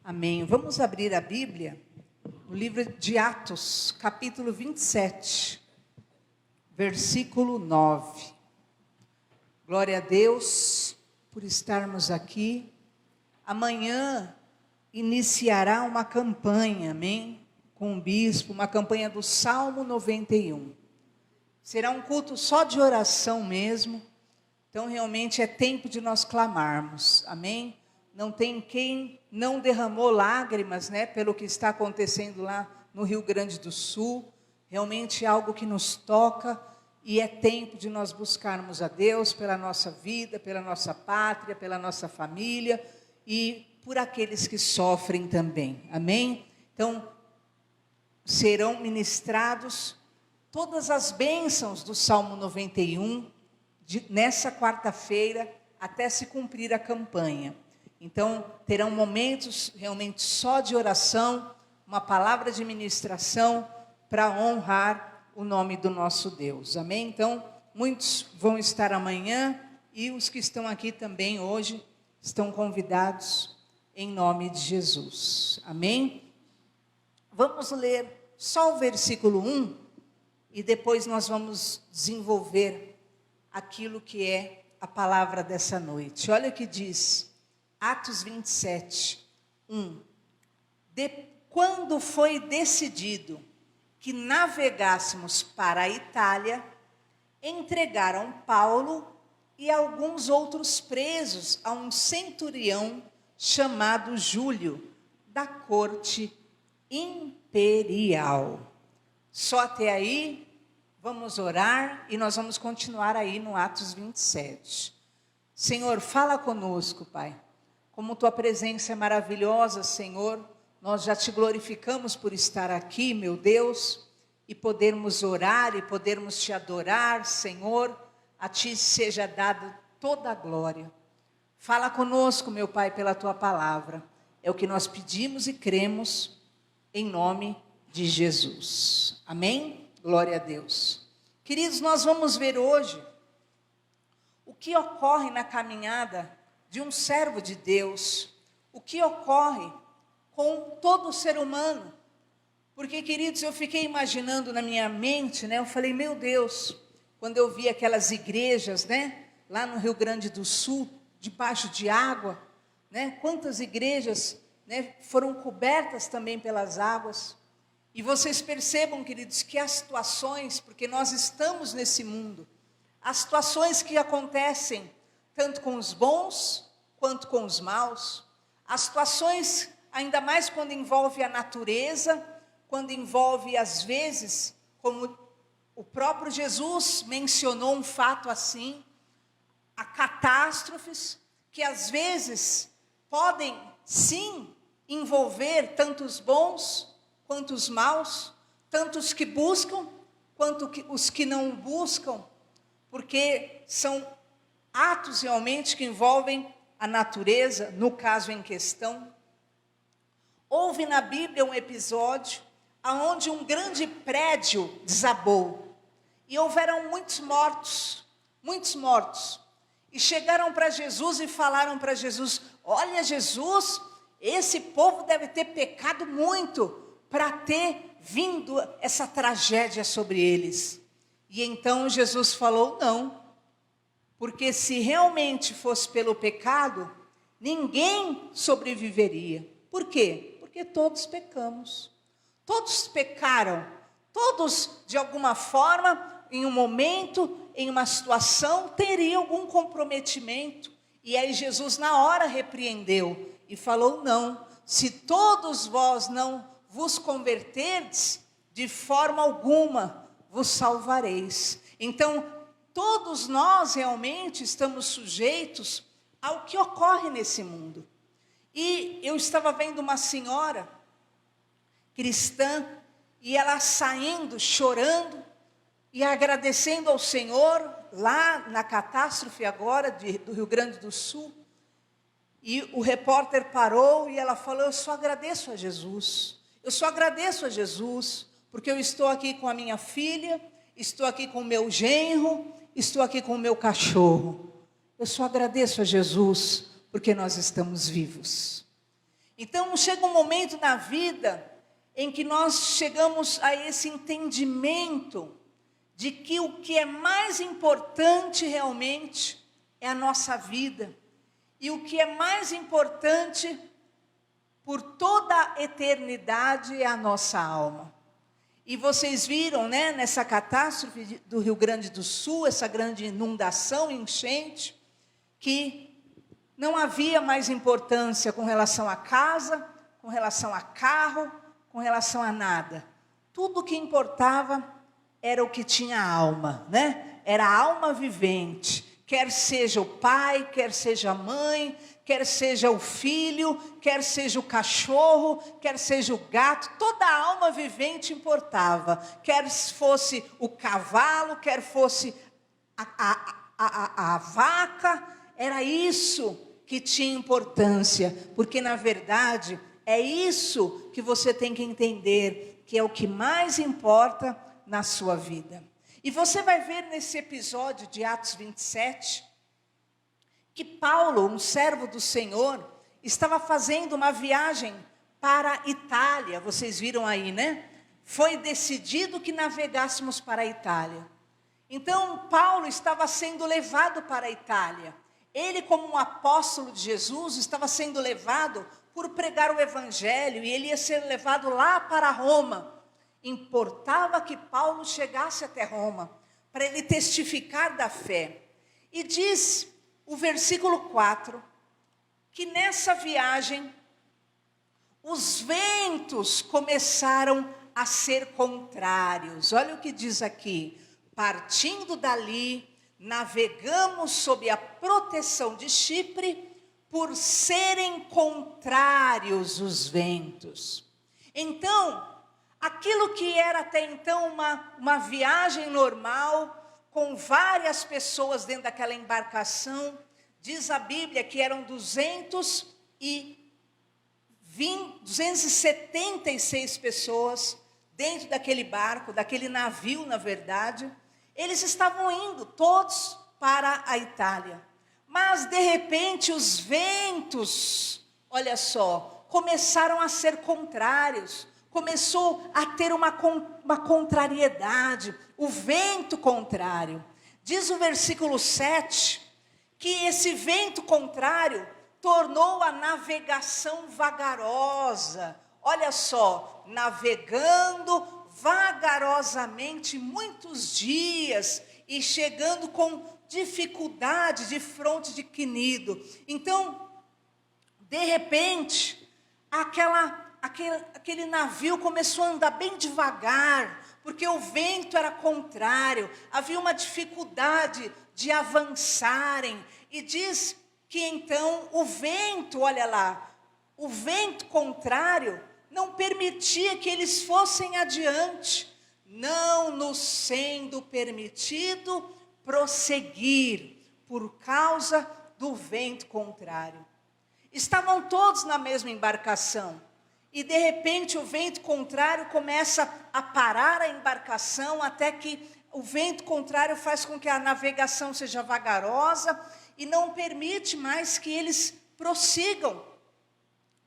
Amém. Vamos abrir a Bíblia no livro de Atos, capítulo 27, versículo 9. Glória a Deus por estarmos aqui. Amanhã iniciará uma campanha, amém? Com o bispo, uma campanha do Salmo 91. Será um culto só de oração mesmo. Então, realmente é tempo de nós clamarmos, amém? Não tem quem não derramou lágrimas, né, pelo que está acontecendo lá no Rio Grande do Sul. Realmente é algo que nos toca e é tempo de nós buscarmos a Deus pela nossa vida, pela nossa pátria, pela nossa família e por aqueles que sofrem também, amém? Então, serão ministrados todas as bênçãos do Salmo 91, nessa quarta-feira, até se cumprir a campanha. Então, terão momentos realmente só de oração, uma palavra de ministração para honrar o nome do nosso Deus. Amém? Então, muitos vão estar amanhã e os que estão aqui também hoje estão convidados em nome de Jesus. Amém? Vamos ler só o versículo 1 e depois nós vamos desenvolver aquilo que é a palavra dessa noite. Olha o que diz Atos 27, 1. Quando foi decidido que navegássemos para a Itália, entregaram Paulo e alguns outros presos a um centurião chamado Júlio, da corte imperial. Só até aí, vamos orar e nós vamos continuar aí no Atos 27. Senhor, fala conosco, Pai. Como Tua presença é maravilhosa, Senhor, nós já Te glorificamos por estar aqui, meu Deus, e podermos orar e podermos Te adorar, Senhor, a Ti seja dada toda a glória. Fala conosco, meu Pai, pela Tua palavra. É o que nós pedimos e cremos em nome de Jesus. Amém? Glória a Deus. Queridos, nós vamos ver hoje o que ocorre na caminhada de um servo de Deus, o que ocorre com todo ser humano. Porque, queridos, eu fiquei imaginando na minha mente, né? Eu falei, meu Deus, quando eu vi aquelas igrejas, né? Lá no Rio Grande do Sul, debaixo de água, né? Quantas igrejas, né, foram cobertas também pelas águas. E vocês percebam, queridos, que há situações, porque nós estamos nesse mundo, há situações que acontecem tanto com os bons, quanto com os maus. As situações, ainda mais quando envolve a natureza, quando envolve, às vezes, como o próprio Jesus mencionou um fato assim, há catástrofes que, às vezes, podem, sim, envolver tanto os bons, quanto os maus, tanto os que buscam, quanto os que não buscam, porque são atos realmente que envolvem a natureza, no caso em questão. Houve na Bíblia um episódio onde um grande prédio desabou, e houveram muitos mortos, e chegaram para Jesus e falaram para Jesus, olha Jesus, esse povo deve ter pecado muito, para ter vindo essa tragédia sobre eles. E então Jesus falou, não, porque se realmente fosse pelo pecado, ninguém sobreviveria. Por quê? Porque todos pecamos. Todos pecaram. Todos, de alguma forma, em um momento, em uma situação, teriam algum comprometimento. E aí Jesus, na hora, repreendeu e falou, não, se todos vós não vos converterdes, de forma alguma vos salvareis. Então, todos nós realmente estamos sujeitos ao que ocorre nesse mundo. E eu estava vendo uma senhora cristã, e ela saindo, chorando, e agradecendo ao Senhor, lá na catástrofe agora, do Rio Grande do Sul. E o repórter parou, e ela falou, eu só agradeço a Jesus. Eu só agradeço a Jesus, porque eu estou aqui com a minha filha, estou aqui com o meu genro, estou aqui com o meu cachorro. Eu só agradeço a Jesus, porque nós estamos vivos. Então chega um momento na vida em que nós chegamos a esse entendimento de que o que é mais importante realmente é a nossa vida. E o que é mais importante por toda a eternidade é a nossa alma. E vocês viram, né, nessa catástrofe do Rio Grande do Sul, essa grande inundação, enchente, que não havia mais importância com relação à casa, com relação a carro, com relação a nada. Tudo que importava era o que tinha alma, né? Era a alma vivente. Quer seja o pai, quer seja a mãe, quer seja o filho, quer seja o cachorro, quer seja o gato, toda a alma vivente importava. Quer fosse o cavalo, quer fosse a vaca, era isso que tinha importância, porque na verdade é isso que você tem que entender, que é o que mais importa na sua vida. E você vai ver nesse episódio de Atos 27, que Paulo, um servo do Senhor, estava fazendo uma viagem para a Itália. Vocês viram aí, né? Foi decidido que navegássemos para a Itália. Então, Paulo estava sendo levado para a Itália. Ele, como um apóstolo de Jesus, estava sendo levado por pregar o Evangelho, e ele ia ser levado lá para Roma. Importava que Paulo chegasse até Roma, para ele testificar da fé. E diz o versículo 4, que nessa viagem, os ventos começaram a ser contrários. Olha o que diz aqui: partindo dali, navegamos sob a proteção de Chipre, por serem contrários os ventos. Então, aquilo que era até então uma viagem normal, com várias pessoas dentro daquela embarcação, diz a Bíblia que eram 276 pessoas dentro daquele barco, daquele navio, na verdade. Eles estavam indo todos para a Itália. Mas, de repente, os ventos, olha só, começaram a ser contrários. Começou a ter uma contrariedade, o vento contrário. Diz o versículo 7, que esse vento contrário tornou a navegação vagarosa. Olha só, navegando vagarosamente muitos dias e chegando com dificuldade de fronte de Quinido. Então, de repente, aquele navio começou a andar bem devagar, porque o vento era contrário, havia uma dificuldade de avançarem. E diz que então o vento, olha lá, o vento contrário não permitia que eles fossem adiante, não nos sendo permitido prosseguir por causa do vento contrário. Estavam todos na mesma embarcação, e de repente o vento contrário começa a parar a embarcação, até que o vento contrário faz com que a navegação seja vagarosa e não permite mais que eles prossigam.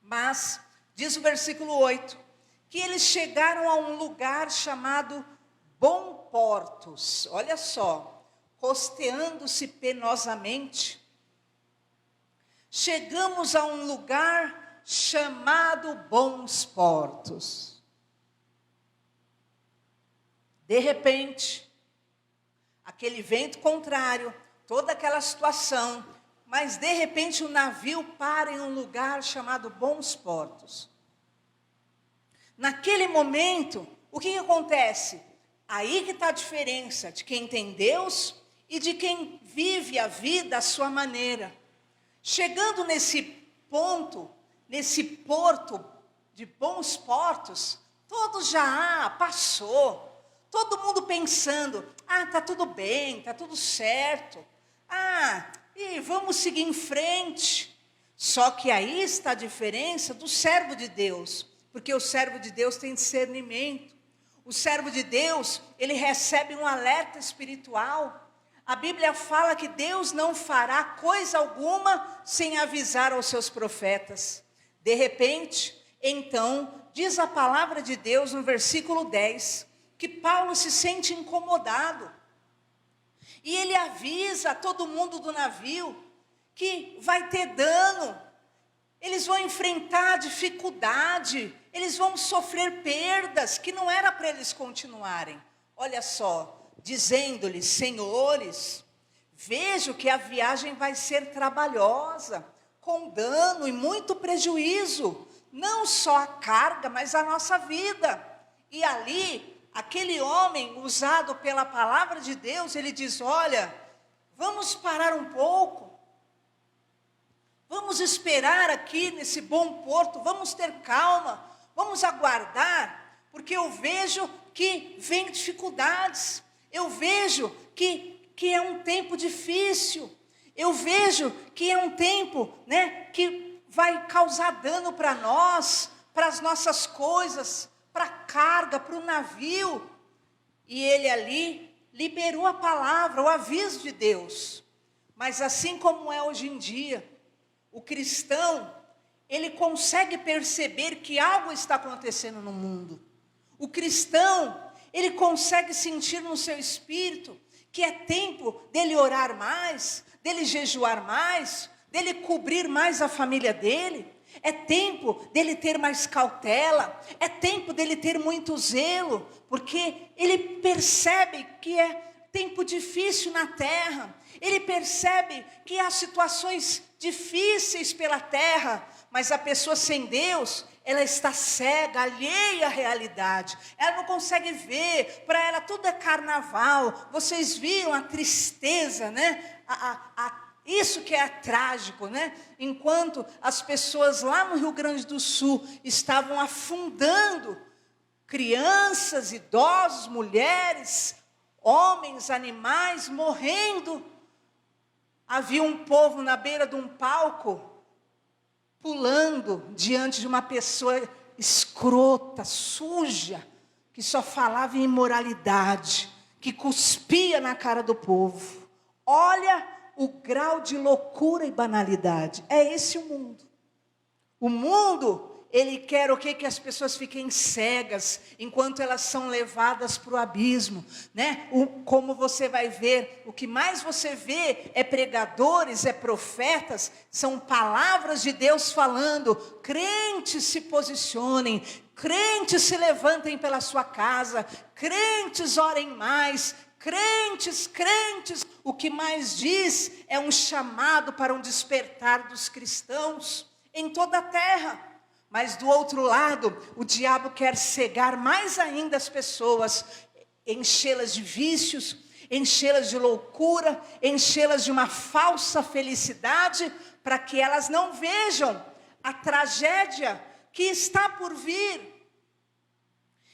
Mas, diz o versículo 8, que eles chegaram a um lugar chamado Bom Portos. Olha só, costeando-se penosamente, chegamos a um lugar chamado Bons Portos. De repente, aquele vento contrário, toda aquela situação, mas de repente o navio para em um lugar chamado Bons Portos. Naquele momento, o que acontece? Aí que está a diferença de quem tem Deus e de quem vive a vida à sua maneira. Chegando nesse ponto, nesse porto de Bons Portos, todos já passou. Todo mundo pensando, tá tudo bem, tá tudo certo. E vamos seguir em frente. Só que aí está a diferença do servo de Deus, porque o servo de Deus tem discernimento. O servo de Deus, ele recebe um alerta espiritual. A Bíblia fala que Deus não fará coisa alguma sem avisar aos seus profetas. De repente, então, diz a palavra de Deus no versículo 10, que Paulo se sente incomodado. E ele avisa a todo mundo do navio que vai ter dano, eles vão enfrentar dificuldade, eles vão sofrer perdas, que não era para eles continuarem. Olha só, dizendo-lhes: senhores, vejo que a viagem vai ser trabalhosa, com dano e muito prejuízo, não só a carga, mas a nossa vida. E ali, aquele homem usado pela palavra de Deus, ele diz: olha, vamos parar um pouco, vamos esperar aqui nesse bom porto, vamos ter calma, vamos aguardar, porque eu vejo que vem dificuldades, eu vejo que é um tempo difícil, eu vejo que é um tempo, que vai causar dano para nós, para as nossas coisas, para a carga, para o navio. E ele ali liberou a palavra, o aviso de Deus. Mas assim como é hoje em dia, o cristão, ele consegue perceber que algo está acontecendo no mundo. O cristão, ele consegue sentir no seu espírito que é tempo dele orar mais, dele jejuar mais, dele cobrir mais a família dele. É tempo dele ter mais cautela, é tempo dele ter muito zelo, porque ele percebe que é tempo difícil na terra, ele percebe que há situações difíceis pela terra, mas a pessoa sem Deus, ela está cega, alheia à realidade, ela não consegue ver, para ela tudo é carnaval. Vocês viram a tristeza, isso que é trágico, enquanto as pessoas lá no Rio Grande do Sul estavam afundando, crianças, idosos, mulheres, homens, animais morrendo, havia um povo na beira de um palco, pulando diante de uma pessoa escrota, suja, que só falava em imoralidade, que cuspia na cara do povo. Olha o grau de loucura e banalidade. É esse o mundo. O mundo, ele quer o quê? Que as pessoas fiquem cegas, enquanto elas são levadas para o abismo, como você vai ver, o que mais você vê é pregadores, é profetas, são palavras de Deus falando. Crentes se posicionem, crentes se levantem pela sua casa, crentes orem mais, crentes, o que mais diz é um chamado para um despertar dos cristãos em toda a terra. Mas do outro lado, o diabo quer cegar mais ainda as pessoas, enchê-las de vícios, enchê-las de loucura, enchê-las de uma falsa felicidade, para que elas não vejam a tragédia que está por vir.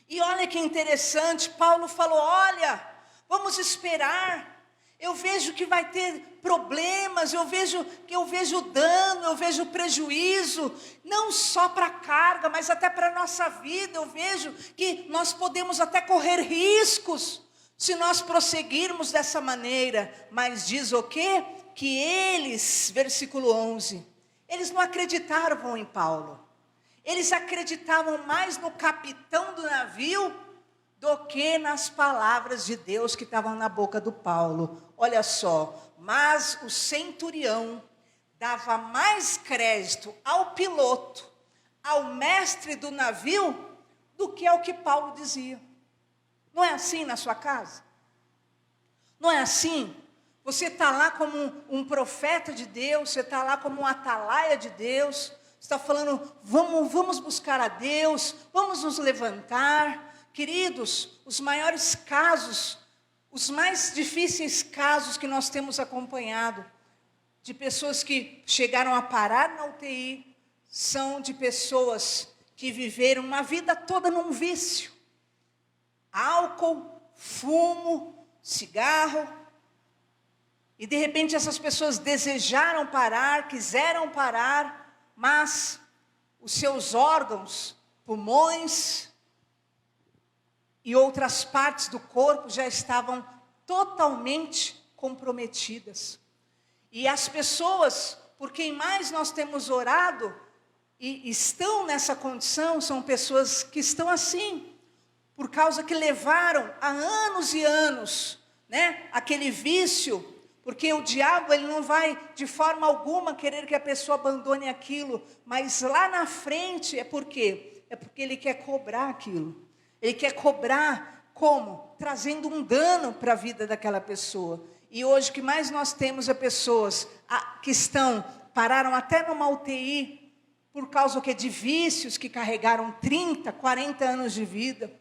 E olha que interessante, Paulo falou: olha, vamos esperar. Eu vejo que vai ter problemas, eu vejo dano, eu vejo prejuízo, não só para a carga, mas até para a nossa vida. Eu vejo que nós podemos até correr riscos, se nós prosseguirmos dessa maneira. Mas diz o quê? Que eles, versículo 11, eles não acreditavam em Paulo. Eles acreditavam mais no capitão do navio do que nas palavras de Deus que estavam na boca do Paulo. Olha só, mas o centurião dava mais crédito ao piloto, ao mestre do navio, do que ao que Paulo dizia. Não é assim na sua casa? Não é assim? Você está lá como um profeta de Deus, você está lá como um atalaia de Deus, você está falando: vamos buscar a Deus, vamos nos levantar. Queridos, os maiores casos, os mais difíceis casos que nós temos acompanhado, de pessoas que chegaram a parar na UTI, são de pessoas que viveram uma vida toda num vício. Álcool, fumo, cigarro. E de repente essas pessoas desejaram parar, quiseram parar, mas os seus órgãos, pulmões e outras partes do corpo já estavam totalmente comprometidas. E as pessoas por quem mais nós temos orado, e estão nessa condição são pessoas que estão assim, por causa que levaram há anos e anos, né, aquele vício, porque o diabo ele não vai de forma alguma querer que a pessoa abandone aquilo, mas lá na frente é por quê? É porque ele quer cobrar aquilo. Ele quer cobrar como? Trazendo um dano para a vida daquela pessoa. E hoje o que mais nós temos é pessoas que pararam até numa UTI, por causa de vícios que carregaram 30, 40 anos de vida,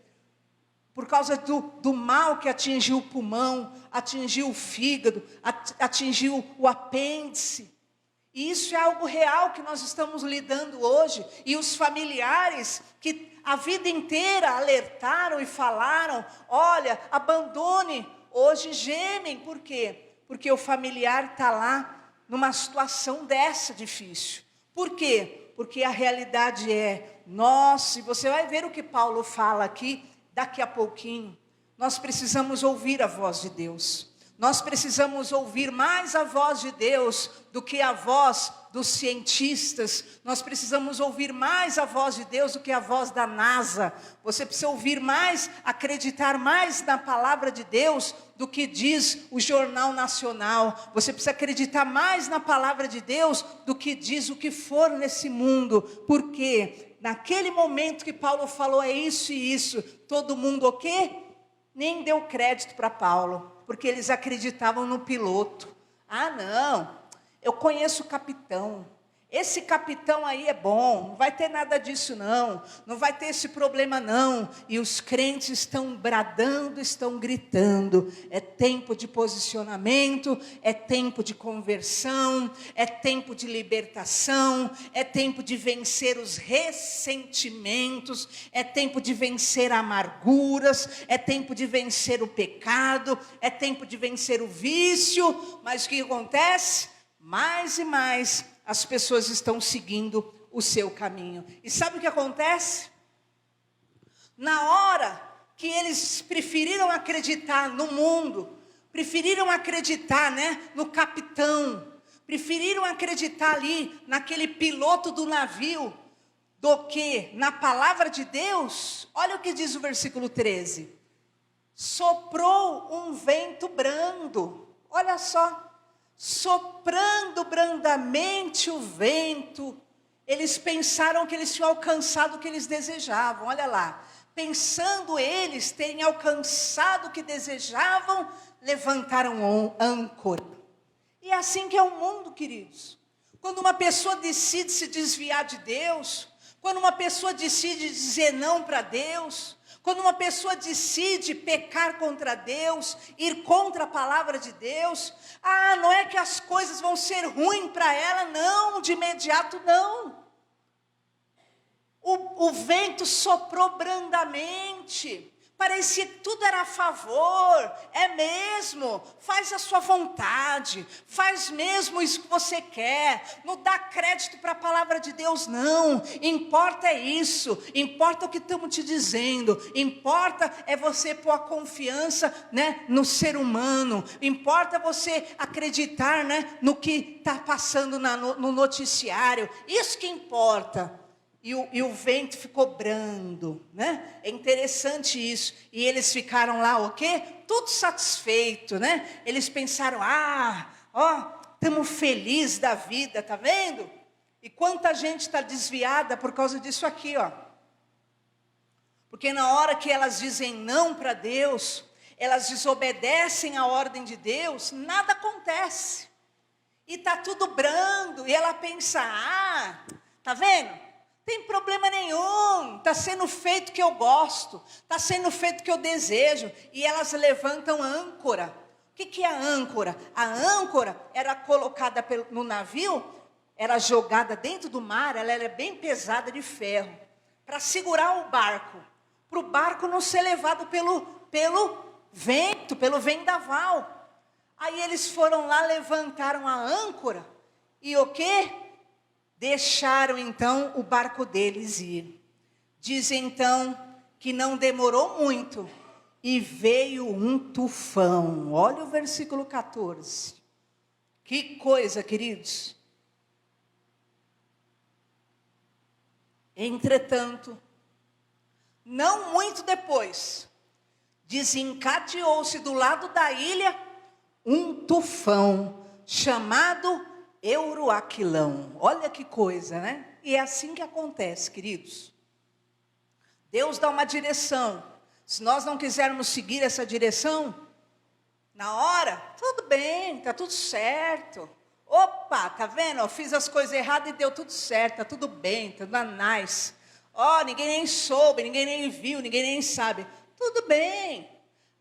por causa do mal que atingiu o pulmão, atingiu o fígado, atingiu o apêndice. E isso é algo real que nós estamos lidando hoje. E os familiares que a vida inteira alertaram e falaram, olha, abandone, hoje gemem. Por quê? Porque o familiar está lá numa situação dessa difícil. Por quê? Porque a realidade é, e você vai ver o que Paulo fala aqui, daqui a pouquinho, nós precisamos ouvir a voz de Deus. Nós precisamos ouvir mais a voz de Deus do que a voz dos cientistas. Nós precisamos ouvir mais a voz de Deus do que a voz da NASA. Você precisa ouvir mais, acreditar mais na palavra de Deus do que diz o Jornal Nacional. Você precisa acreditar mais na palavra de Deus do que diz o que for nesse mundo. Por quê? Naquele momento que Paulo falou é isso e isso, todo mundo o quê? Nem deu crédito para Paulo, porque eles acreditavam no piloto. Ah, não, eu conheço o capitão. Esse capitão aí é bom, não vai ter nada disso não, não vai ter esse problema não. E os crentes estão bradando, estão gritando. É tempo de posicionamento, é tempo de conversão, é tempo de libertação, é tempo de vencer os ressentimentos, é tempo de vencer amarguras, é tempo de vencer o pecado, é tempo de vencer o vício. Mas o que acontece? Mais e mais as pessoas estão seguindo o seu caminho. E sabe o que acontece? Na hora que eles preferiram acreditar no mundo, preferiram acreditar, no capitão, preferiram acreditar ali naquele piloto do navio, do que na palavra de Deus, olha o que diz o versículo 13. Soprou um vento brando, olha só. Soprando brandamente o vento, eles pensaram que eles tinham alcançado o que eles desejavam. Olha lá, pensando eles terem alcançado o que desejavam, levantaram âncora. E é assim que é o mundo, queridos. Quando uma pessoa decide se desviar de Deus, quando uma pessoa decide dizer não para Deus, quando uma pessoa decide pecar contra Deus, ir contra a palavra de Deus, não é que as coisas vão ser ruins para ela, não, de imediato não. O vento soprou brandamente, parecia que tudo era a favor, é mesmo, faz a sua vontade, faz mesmo isso que você quer, não dá crédito para a palavra de Deus não, importa é isso, importa o que estamos te dizendo, importa é você pôr a confiança no ser humano, importa você acreditar no que está passando no noticiário, isso que importa. E o vento ficou brando, É interessante isso. E eles ficaram lá, o quê? Tudo satisfeito, Eles pensaram, estamos felizes da vida, tá vendo? E quanta gente está desviada por causa disso aqui, Porque na hora que elas dizem não para Deus, elas desobedecem a ordem de Deus, nada acontece. E está tudo brando, e ela pensa, tá vendo? Tem problema nenhum, está sendo feito o que eu gosto, está sendo feito o que eu desejo, e elas levantam âncora. O que é a âncora? A âncora era colocada no navio, era jogada dentro do mar, ela era bem pesada de ferro, para segurar o barco, para o barco não ser levado pelo vento, pelo vendaval. Aí eles foram lá, levantaram a âncora, e o quê? Deixaram então o barco deles ir. Diz então que não demorou muito e veio um tufão. Olha o versículo 14. Que coisa, queridos. Entretanto, não muito depois, desencadeou-se do lado da ilha um tufão chamado Euroaquilão. Olha que coisa, né? E é assim que acontece, queridos. Deus dá uma direção. Se nós não quisermos seguir essa direção, na hora, tudo bem, está tudo certo. Opa, tá vendo? Eu fiz as coisas erradas e deu tudo certo, está tudo bem, tudo nice. Ninguém nem soube, ninguém nem viu, ninguém nem sabe. Tudo bem.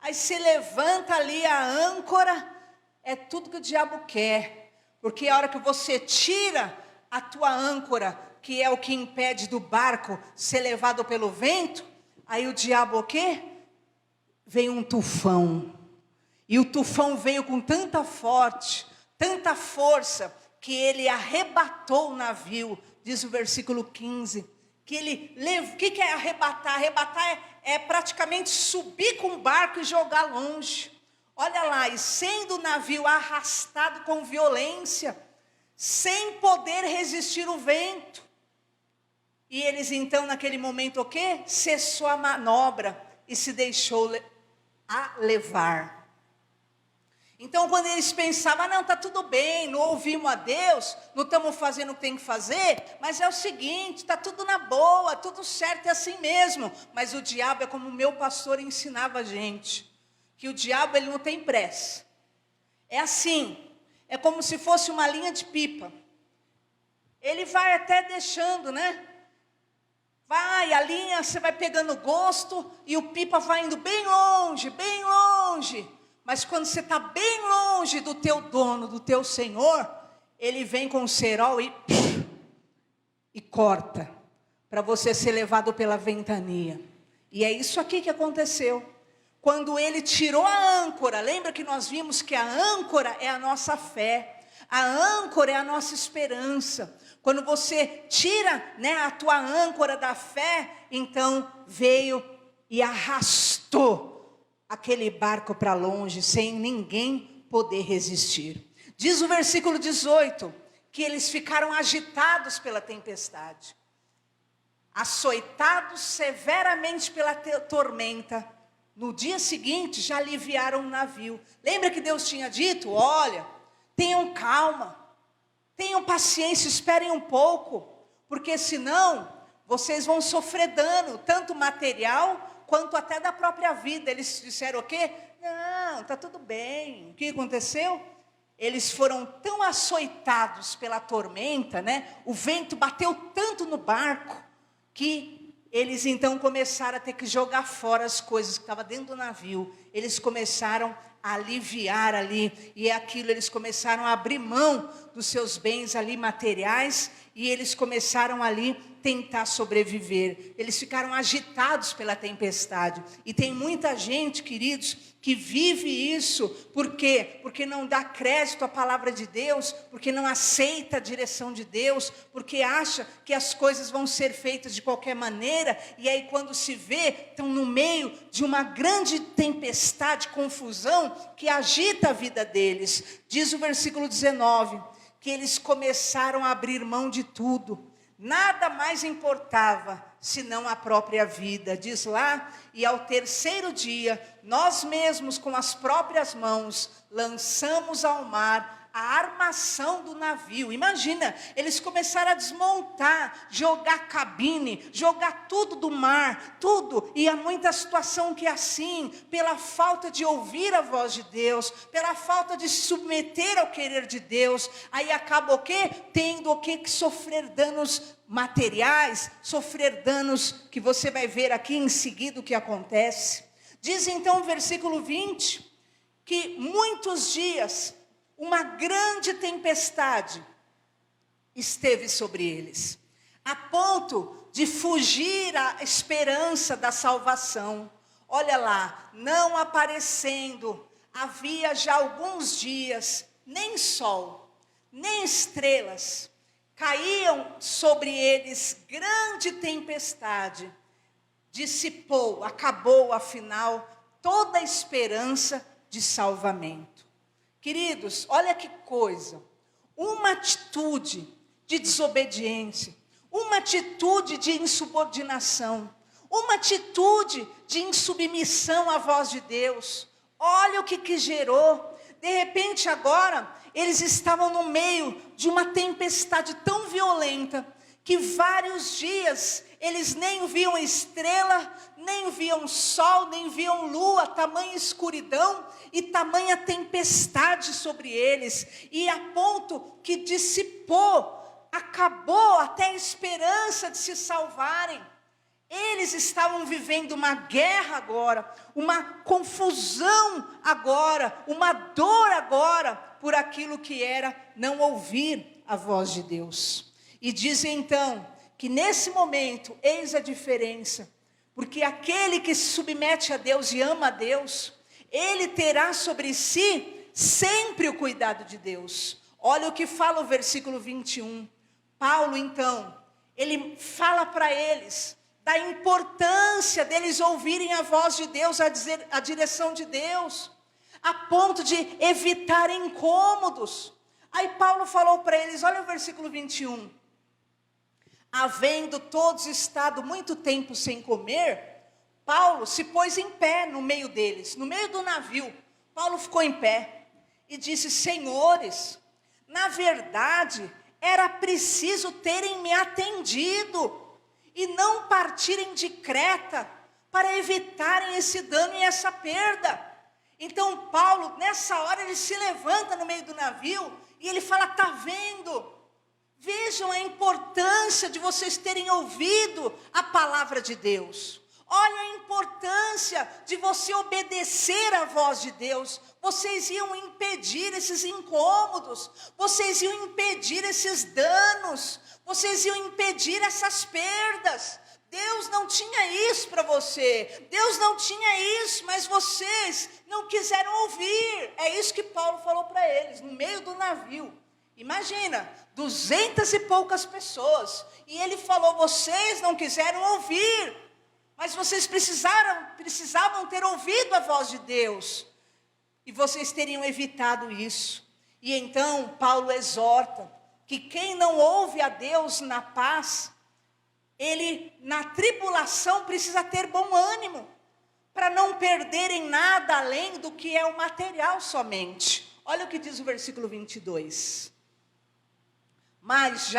Aí se levanta ali a âncora, é tudo que o diabo quer. Porque a hora que você tira a tua âncora, que é o que impede do barco ser levado pelo vento, aí o diabo o quê? Veio um tufão. E o tufão veio com tanta força, que ele arrebatou o navio, diz o versículo 15. Que ele levou. O que é arrebatar? Arrebatar é praticamente subir com o barco e jogar longe. Olha lá, e sendo o navio arrastado com violência, sem poder resistir o vento. E eles então, naquele momento, o quê? Cessou a manobra e se deixou levar. Então, quando eles pensavam, não, está tudo bem, não ouvimos a Deus, não estamos fazendo o que tem que fazer, mas é o seguinte, está tudo na boa, tudo certo, é assim mesmo. Mas o diabo é como o meu pastor ensinava a gente, que o diabo ele não tem pressa. É assim, é como se fosse uma linha de pipa. Ele vai até deixando, né? Vai, a linha, você vai pegando gosto, e o pipa vai indo bem longe, bem longe. Mas quando você está bem longe do teu dono, do teu Senhor, ele vem com o cerol e corta, para você ser levado pela ventania. E é isso aqui que aconteceu. Quando ele tirou a âncora, lembra que nós vimos que a âncora é a nossa fé, a âncora é a nossa esperança. Quando você tira, né, a tua âncora da fé, então veio e arrastou aquele barco para longe, sem ninguém poder resistir. Diz o versículo 18, que eles ficaram agitados pela tempestade, açoitados severamente pela tormenta. No dia seguinte, já aliviaram o navio. Lembra que Deus tinha dito, olha, tenham calma, tenham paciência, esperem um pouco, porque senão, vocês vão sofrer dano, tanto material, quanto até da própria vida. Eles disseram o quê? Não, está tudo bem. O que aconteceu? Eles foram tão açoitados pela tormenta, né? O vento bateu tanto no barco, que eles então começaram a ter que jogar fora as coisas que estavam dentro do navio. Eles começaram a aliviar ali, e é aquilo, eles começaram a abrir mão dos seus bens ali materiais, e eles começaram ali tentar sobreviver. Eles ficaram agitados pela tempestade. E tem muita gente, queridos, que vive isso. Por quê? Porque não dá crédito à palavra de Deus, porque não aceita a direção de Deus, porque acha que as coisas vão ser feitas de qualquer maneira, e aí quando se vê, estão no meio de uma grande tempestade, confusão, que agita a vida deles. Diz o versículo 19, que eles começaram a abrir mão de tudo. Nada mais importava, senão a própria vida. Diz lá, e ao terceiro dia, nós mesmos com as próprias mãos, lançamos ao mar a armação do navio. Imagina, eles começaram a desmontar, jogar cabine, jogar tudo do mar, tudo. E há muita situação que é assim, pela falta de ouvir a voz de Deus, pela falta de se submeter ao querer de Deus, aí acaba o quê? Tendo o quê? Que sofrer danos materiais, sofrer danos que você vai ver aqui em seguida o que acontece. Diz então o versículo 20, que muitos dias uma grande tempestade esteve sobre eles, a ponto de fugir a esperança da salvação. Olha lá, não aparecendo, havia já alguns dias, nem sol, nem estrelas, caíam sobre eles grande tempestade, dissipou, acabou afinal toda a esperança de salvamento. Queridos, olha que coisa, uma atitude de desobediência, uma atitude de insubordinação, uma atitude de insubmissão à voz de Deus. Olha o que gerou. De repente agora, eles estavam no meio de uma tempestade tão violenta, que vários dias eles nem viam estrela, nem viam sol, nem viam lua, tamanha escuridão e tamanha tempestade sobre eles, e a ponto que dissipou, acabou até a esperança de se salvarem. Eles estavam vivendo uma guerra agora, uma confusão agora, uma dor agora, por aquilo que era não ouvir a voz de Deus. E dizem então, que nesse momento, eis a diferença, porque aquele que se submete a Deus e ama a Deus, ele terá sobre si sempre o cuidado de Deus. Olha o que fala o versículo 21, Paulo então, ele fala para eles, da importância deles ouvirem a voz de Deus, a direção de Deus, a ponto de evitar incômodos. Aí Paulo falou para eles, olha o versículo 21, havendo todos estado muito tempo sem comer, Paulo se pôs em pé no meio deles, no meio do navio. Paulo ficou em pé e disse, senhores, na verdade, era preciso terem me atendido e não partirem de Creta para evitarem esse dano e essa perda. Então Paulo, nessa hora, ele se levanta no meio do navio e ele fala, está vendo? Vejam a importância de vocês terem ouvido a palavra de Deus. Olha a importância de você obedecer à voz de Deus. Vocês iam impedir esses incômodos, vocês iam impedir esses danos, vocês iam impedir essas perdas. Deus não tinha isso para você, Deus não tinha isso, mas vocês não quiseram ouvir. É isso que Paulo falou para eles, no meio do navio. Imagina, 200 e poucas pessoas, e ele falou, vocês não quiseram ouvir, mas vocês precisavam ter ouvido a voz de Deus, e vocês teriam evitado isso. E então Paulo exorta, que quem não ouve a Deus na paz, ele na tribulação precisa ter bom ânimo, para não perderem nada além do que é o material somente. Olha o que diz o versículo 22. Mas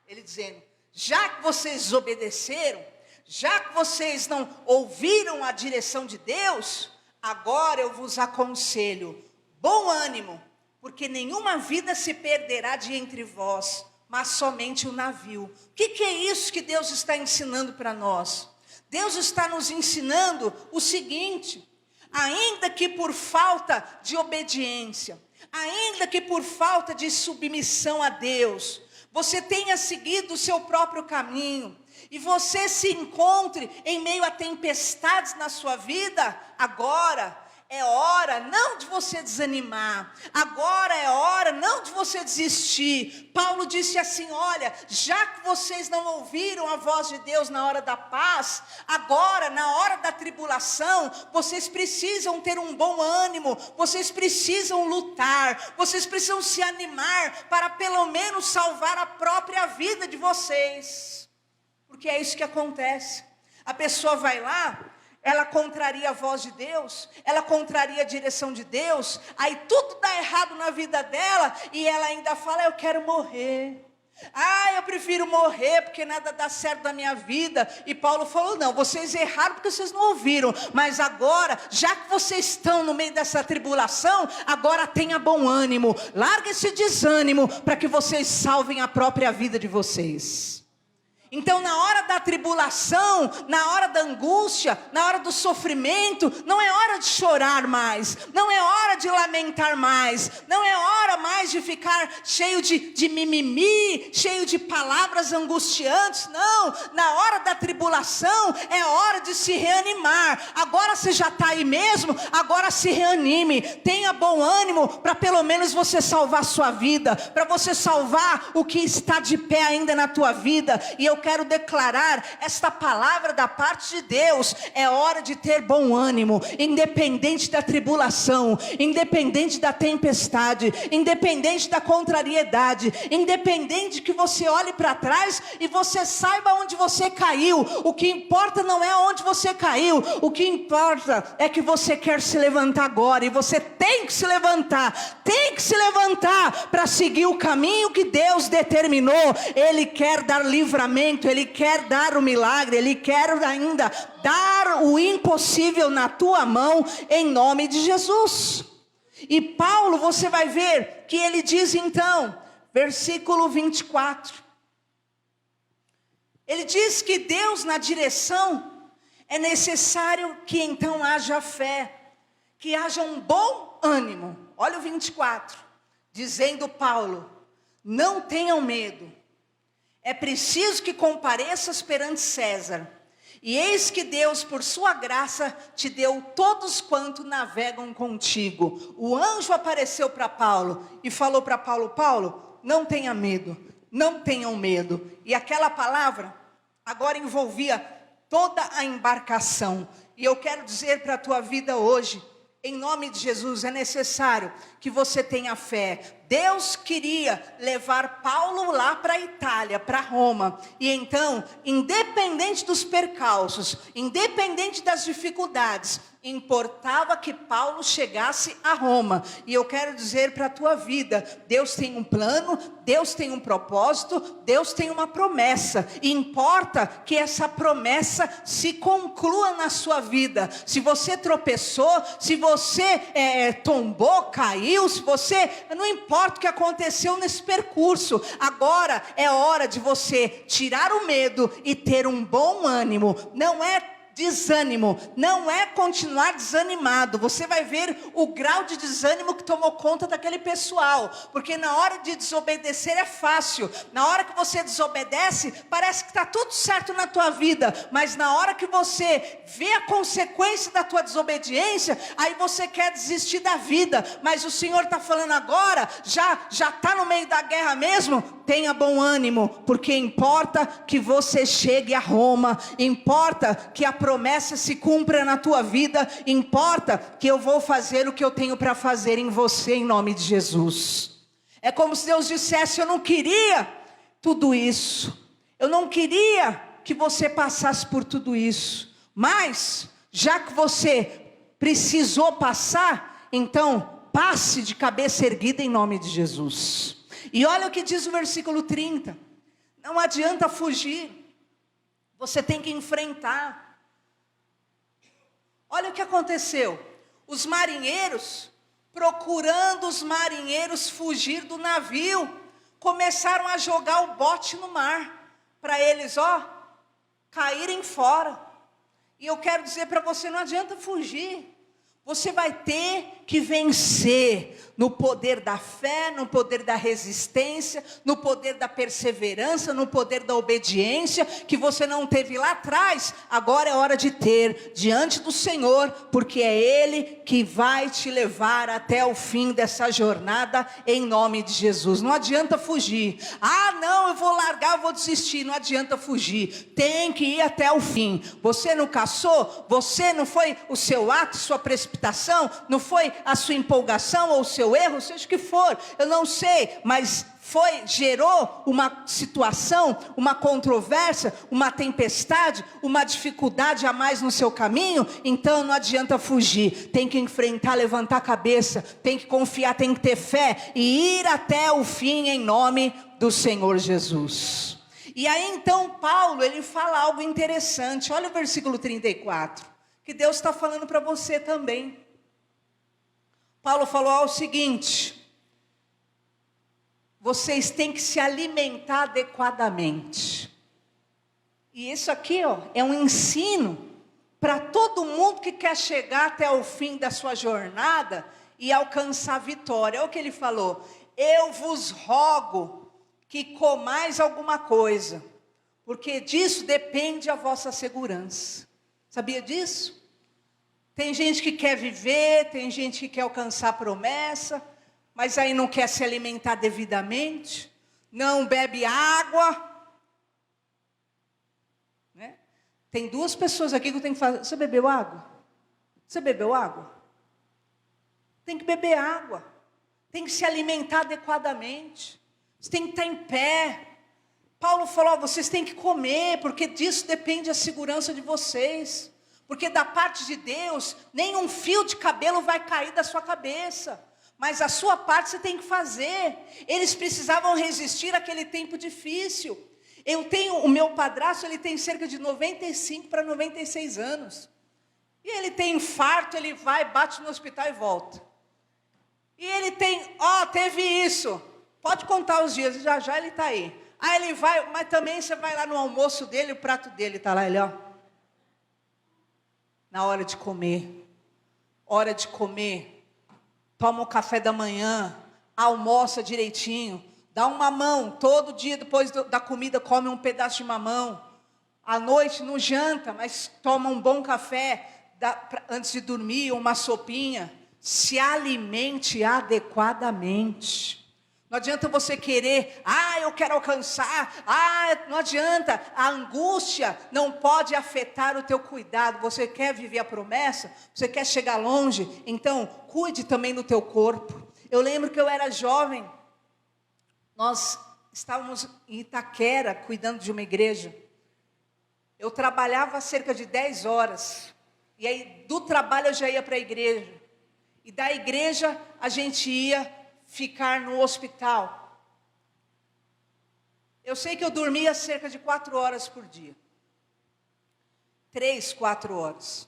ele dizendo, já que vocês desobedeceram, já que vocês não ouviram a direção de Deus, agora eu vos aconselho, bom ânimo, porque nenhuma vida se perderá de entre vós, mas somente o navio. O que é isso que Deus está ensinando para nós? Deus está nos ensinando o seguinte, ainda que por falta de obediência, ainda que por falta de submissão a Deus, você tenha seguido o seu próprio caminho, e você se encontre em meio a tempestades na sua vida, agora é hora não de você desanimar, agora é hora não de você desistir. Paulo disse assim, olha, já que vocês não ouviram a voz de Deus na hora da paz, agora na hora da tribulação, vocês precisam ter um bom ânimo, vocês precisam lutar, vocês precisam se animar para pelo menos salvar a própria vida de vocês, porque é isso que acontece. A pessoa vai lá, ela contraria a voz de Deus, ela contraria a direção de Deus, aí tudo dá errado na vida dela, e ela ainda fala, eu quero morrer, eu prefiro morrer, porque nada dá certo na minha vida. E Paulo falou, não, vocês erraram porque vocês não ouviram, mas agora, já que vocês estão no meio dessa tribulação, agora tenha bom ânimo, larga esse desânimo, para que vocês salvem a própria vida de vocês. Então na hora da tribulação, na hora da angústia, na hora do sofrimento, não é hora de chorar mais, não é hora de lamentar mais, não é hora mais de ficar cheio de mimimi, cheio de palavras angustiantes, não. Na hora da a tribulação, é hora de se reanimar. Agora você já está aí mesmo, agora se reanime. Tenha bom ânimo para pelo menos você salvar a sua vida, para você salvar o que está de pé ainda na tua vida. E eu quero declarar esta palavra da parte de Deus: é hora de ter bom ânimo, independente da tribulação, independente da tempestade, independente da contrariedade, independente que você olhe para trás e você saiba onde você caiu. O que importa não é onde você caiu, o que importa é que você quer se levantar agora, e você tem que se levantar para seguir o caminho que Deus determinou. Ele quer dar livramento, Ele quer dar o milagre, Ele quer ainda dar o impossível na tua mão, em nome de Jesus. E Paulo, você vai ver que ele diz então, versículo 24, ele diz que Deus na direção, é necessário que então haja fé, que haja um bom ânimo. Olha o 24, dizendo Paulo: não tenham medo, é preciso que compareças perante César, e eis que Deus por sua graça te deu todos quanto navegam contigo. O anjo apareceu para Paulo e falou para Paulo: Paulo, não tenha medo, não tenham medo. E aquela palavra agora envolvia toda a embarcação. E eu quero dizer para a tua vida hoje, em nome de Jesus, é necessário que você tenha fé. Deus queria levar Paulo lá para a Itália, para Roma. E então, independente dos percalços, independente das dificuldades, importava que Paulo chegasse a Roma. E eu quero dizer para a tua vida, Deus tem um plano, Deus tem um propósito, Deus tem uma promessa. E importa que essa promessa se conclua na sua vida. Se você tropeçou, se você tombou, caiu, se você... não importa o que aconteceu nesse percurso, agora é hora de você tirar o medo e ter um bom ânimo. Não é desânimo, não é continuar desanimado. Você vai ver o grau de desânimo que tomou conta daquele pessoal, porque na hora de desobedecer é fácil. Na hora que você desobedece, parece que está tudo certo na tua vida, mas na hora que você vê a consequência da tua desobediência, aí você quer desistir da vida. Mas o Senhor está falando agora, já está no meio da guerra mesmo, tenha bom ânimo, porque importa que você chegue a Roma, importa que a promessa se cumpra na tua vida, importa que eu vou fazer o que eu tenho para fazer em você, em nome de Jesus. É como se Deus dissesse: eu não queria tudo isso, eu não queria que você passasse por tudo isso, mas já que você precisou passar, então passe de cabeça erguida em nome de Jesus. E olha o que diz o versículo 30, não adianta fugir, você tem que enfrentar. Olha o que aconteceu, os marinheiros, procurando os marinheiros fugir do navio, começaram a jogar o bote no mar, para eles, caírem fora. E eu quero dizer para você, não adianta fugir, você vai ter que vencer, no poder da fé, no poder da resistência, no poder da perseverança, no poder da obediência, que você não teve lá atrás, agora é hora de ter, diante do Senhor, porque é Ele que vai te levar até o fim dessa jornada, em nome de Jesus. Não adianta fugir, não, eu vou largar, eu vou desistir, não adianta fugir, tem que ir até o fim. Você não caçou, você não foi o seu ato, sua precipitação, não foi a sua empolgação ou o seu erro, seja o que for, eu não sei, mas gerou uma situação, uma controvérsia, uma tempestade, uma dificuldade a mais no seu caminho. Então não adianta fugir, tem que enfrentar, levantar a cabeça, tem que confiar, tem que ter fé e ir até o fim em nome do Senhor Jesus. E aí então Paulo, ele fala algo interessante, olha o versículo 34, que Deus está falando para você também. Paulo falou o seguinte: vocês têm que se alimentar adequadamente. E isso aqui, é um ensino para todo mundo que quer chegar até o fim da sua jornada e alcançar a vitória. É o que ele falou: eu vos rogo que comais alguma coisa, porque disso depende a vossa segurança. Sabia disso? Tem gente que quer viver, tem gente que quer alcançar a promessa, mas aí não quer se alimentar devidamente, não bebe água. Né? Tem duas pessoas aqui que eu tenho que fazer. Você bebeu água? Você bebeu água? Tem que beber água. Tem que se alimentar adequadamente. Você tem que estar em pé. Paulo falou, vocês têm que comer, porque disso depende a segurança de vocês. Porque da parte de Deus, nenhum fio de cabelo vai cair da sua cabeça. Mas a sua parte você tem que fazer. Eles precisavam resistir àquele tempo difícil. O meu padrasto, ele tem cerca de 95 para 96 anos. E ele tem infarto, ele vai, bate no hospital e volta. E ele teve isso. Pode contar os dias, já já ele está aí. Aí ele vai, mas também você vai lá no almoço dele, o prato dele está lá, ele na hora de comer. Hora de comer. Toma o café da manhã, almoça direitinho, dá um mamão, todo dia depois da comida come um pedaço de mamão. À noite não janta, mas toma um bom café antes de dormir, uma sopinha. Se alimente adequadamente. Não adianta você querer, eu quero alcançar, não adianta. A angústia não pode afetar o teu cuidado. Você quer viver a promessa? Você quer chegar longe? Então, cuide também do teu corpo. Eu lembro que eu era jovem, nós estávamos em Itaquera, cuidando de uma igreja. Eu trabalhava cerca de 10 horas, e aí do trabalho eu já ia para a igreja. E da igreja a gente ia ficar no hospital. Eu sei que eu dormia cerca de 4 horas por dia. 3, 4 horas.